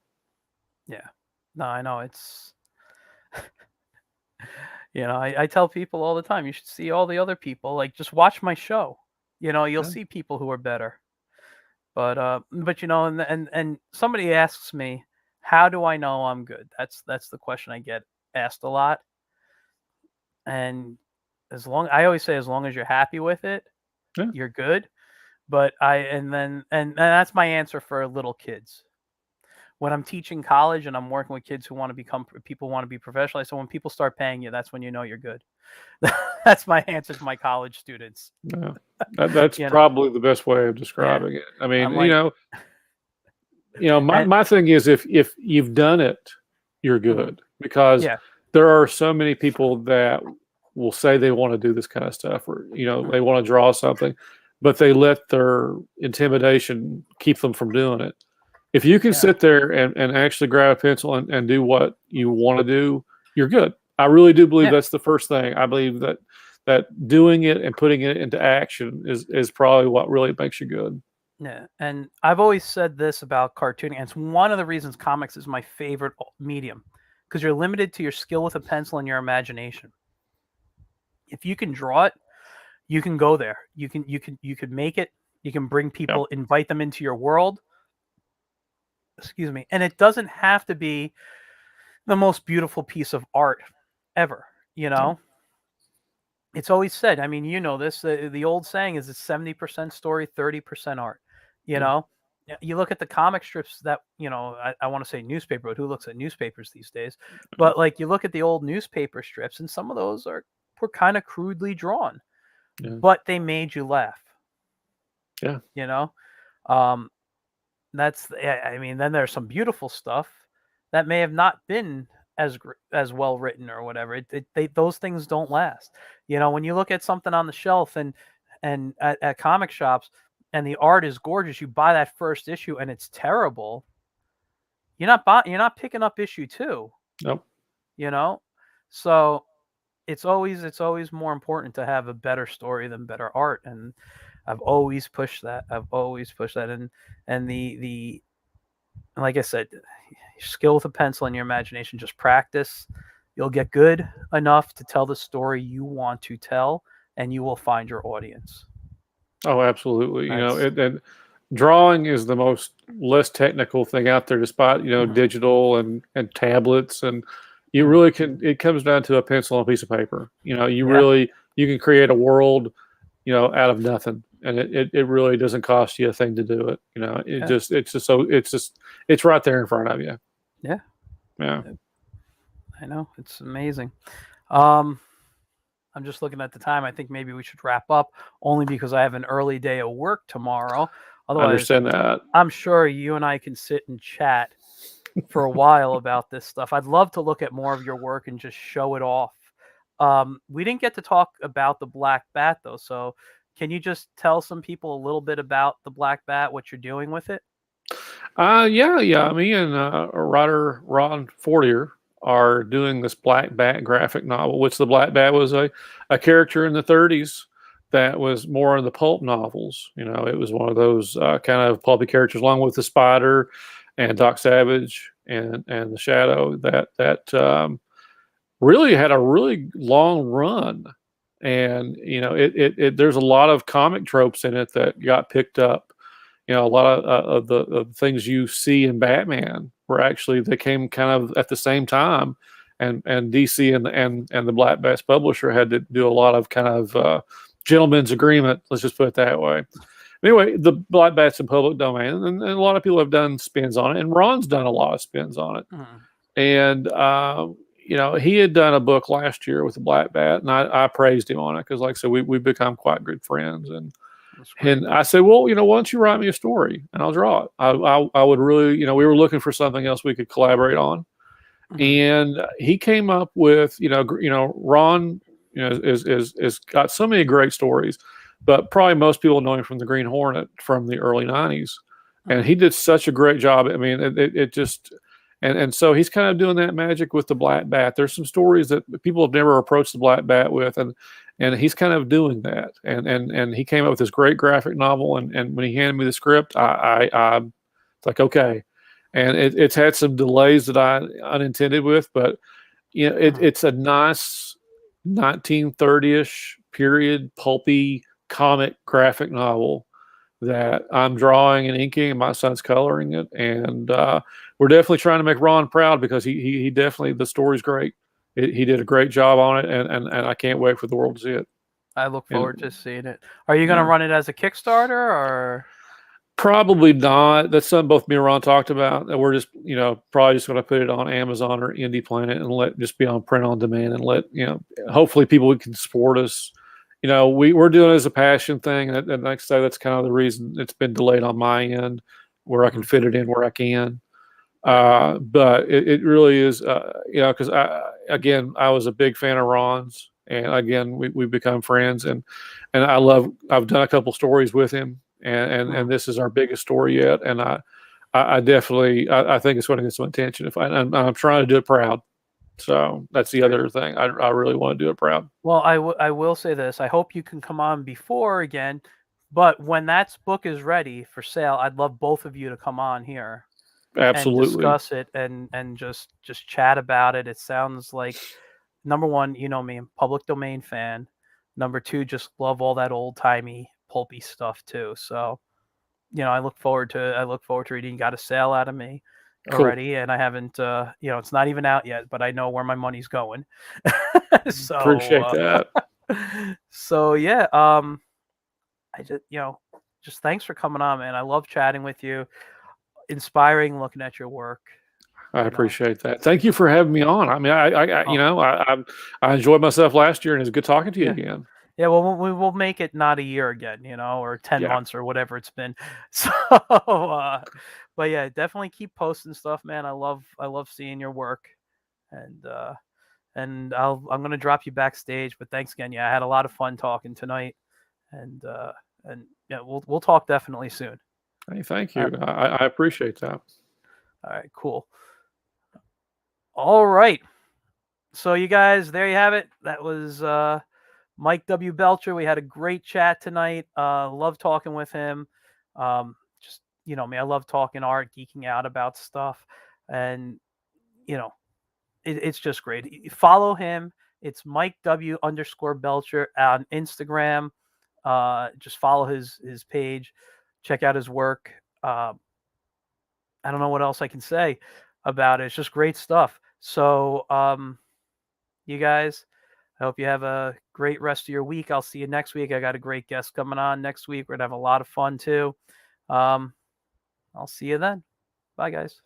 Yeah. No, I know it's I tell people all the time, you should see all the other people. Like, just watch my show. You'll Yeah, see people who are better. But and somebody asks me, how do I know I'm good? That's the question I get asked a lot. And I always say, as long as you're happy with it, yeah, you're good. But and that's my answer for little kids. When I'm teaching college and I'm working with kids who want to become people who want to be professional, so when people start paying you, that's when you know you're good. That's my answer to my college students. yeah. That's You know, probably the best way of yeah. describing it. I mean, I'm like, my and my thing is, if you've done it, you're mhm, good, because yeah, there are so many people that will say they want to do this kind of stuff, or mhm, they want to draw something, but they let their intimidation keep them from doing it. If you can yeah, sit there and actually grab a pencil and do what you want to do, you're good. I really do believe yeah, that's the first thing. I believe that doing it and putting it into action is probably what really makes you good. yeah. And I've always said this about cartooning, and it's one of the reasons comics is my favorite medium, because you're limited to your skill with a pencil and your imagination. If you can draw it, you can go there. You can make it. You can bring Yeah, people, invite them into your world. Excuse me. And it doesn't have to be the most beautiful piece of art ever. You yeah, know, it's always said. I mean, this. The old saying is it's 70% story, 30% art. You yeah, know, you look at the comic strips that I want to say newspaper, but who looks at newspapers these days? But like you look at the old newspaper strips, and some of those were kind of crudely drawn, yeah, but they made you laugh. yeah, You know, um, I mean, then there's some beautiful stuff that may have not been as well written or whatever. Those things don't last. When you look at something on the shelf, and and at comic shops, and the art is gorgeous, you buy that first issue and it's terrible, you're not picking up issue 2, Nope. you know? So it's always more important to have a better story than better art, and I've always pushed that. And the like I said, skill with a pencil and your imagination, just practice. You'll get good enough to tell the story you want to tell, and you will find your audience. Oh, absolutely. That's And drawing is the most less technical thing out there, despite mhm, digital and tablets, and you mhm. really can. It comes down to a pencil and a piece of paper. Yeah, You can create a world, out of nothing, and it really doesn't cost you a thing to do it. yeah, It's right there in front of you. yeah. Yeah. I know, it's amazing. Um, I'm just looking at the time. I think maybe we should wrap up, only because I have an early day of work tomorrow. I Otherwise, understand that. I'm sure you and I can sit and chat for a while about this stuff. I'd love to look at more of your work and just show it off. We didn't get to talk about the Black Bat though, so can you just tell some people a little bit about the Black Bat, what you're doing with it? Yeah. Me and writer Ron Fortier are doing this Black Bat graphic novel, which the Black Bat was a character in the 30s that was more in the pulp novels. It was one of those kind of pulpy characters, along with the Spider and Doc Savage and the Shadow that really had a really long run. And there's a lot of comic tropes in it that got picked up. A lot of the things you see in Batman were actually, they came kind of at the same time, and DC and the Black Bats publisher had to do a lot of kind of gentleman's agreement. Let's just put it that way. Anyway, the Black Bat's in public domain, and a lot of people have done spins on it, and Ron's done a lot of spins on it. Mhm. And he had done a book last year with the Black Bat, and I praised him on it because, like I said, we've become quite good friends. That's great. And I said, well, why don't you write me a story and I'll draw it. I would really, we were looking for something else we could collaborate on. Mhm. And he came up with, Ron, is got so many great stories, but probably most people know him from the Green Hornet from the early 90s. And Mhm. he did such a great job. I mean, it just, and so he's kind of doing that magic with the Black Bat. There's some stories that people have never approached the Black Bat with, and he's kind of doing that. And he came up with this great graphic novel. And when he handed me the script, I it's like, okay. And it's had some delays that I unintended with, but Mhm. it's a nice 1930-ish period pulpy comic graphic novel that I'm drawing and inking, and my son's coloring it. And we're definitely trying to make Ron proud, because he definitely, the story's great. He did a great job on it, and I can't wait for the world to see it. I look And forward to seeing it. Are you gonna yeah, run it as a Kickstarter or? probably not. That's something both me and Ron talked about. And we're just, probably just going to put it on Amazon or Indie Planet and let just be on print on demand, and let, hopefully people can support us. We're doing it as a passion thing. And like I say, that's kind of the reason it's been delayed on my end, where I can Mhm. fit it in where I can. Yeah. But it really is, because again, I was a big fan of Ron's, and again, we've become friends, and I've done a couple stories with him, and Mhm. this is our biggest story yet. And I definitely, I think it's going to get some attention, and I'm trying to do it proud. So that's the Great. other thing. I really want to do it proud. Well, I will say this. I hope you can come on before again, but when that book is ready for sale, I'd love both of you to come on here and Absolutely. discuss it, and just chat about it. It sounds like, number one, you know me, I'm a public domain fan. Number two, just love all that old timey pulpy stuff too. So, I look forward to reading. You got a sale out of me Cool. already, and I haven't it's not even out yet, but I know where my money's going. Appreciate so that. so yeah, I just thanks for coming on, man. I love chatting with you. Inspiring looking at your work, I you know. appreciate that. Thank you for having me on. I mean, Oh, I enjoyed myself last year, and it's good talking to you yeah. again. Yeah, well, we will make it not a year again, or 10 Yeah, months or whatever it's been. So, but yeah, definitely keep posting stuff, man. I love seeing your work, and I'm gonna drop you backstage. But thanks again. Yeah, I had a lot of fun talking tonight, and yeah, we'll talk definitely soon. Hey, thank All you. right, I appreciate that. all right, cool. All right. So you guys, there you have it. That was Mike W. Belcher. We had a great chat tonight. Love talking with him. Just me, I love talking art, geeking out about stuff, and you know, it's just great. Follow him. It's Mike W underscore Belcher on Instagram. Just follow his page. Check out his work. I don't know what else I can say about it. It's just great stuff. So, you guys, I hope you have a great rest of your week. I'll see you next week. I got a great guest coming on next week. We're gonna have a lot of fun too. Um, I'll see you then. Bye, guys.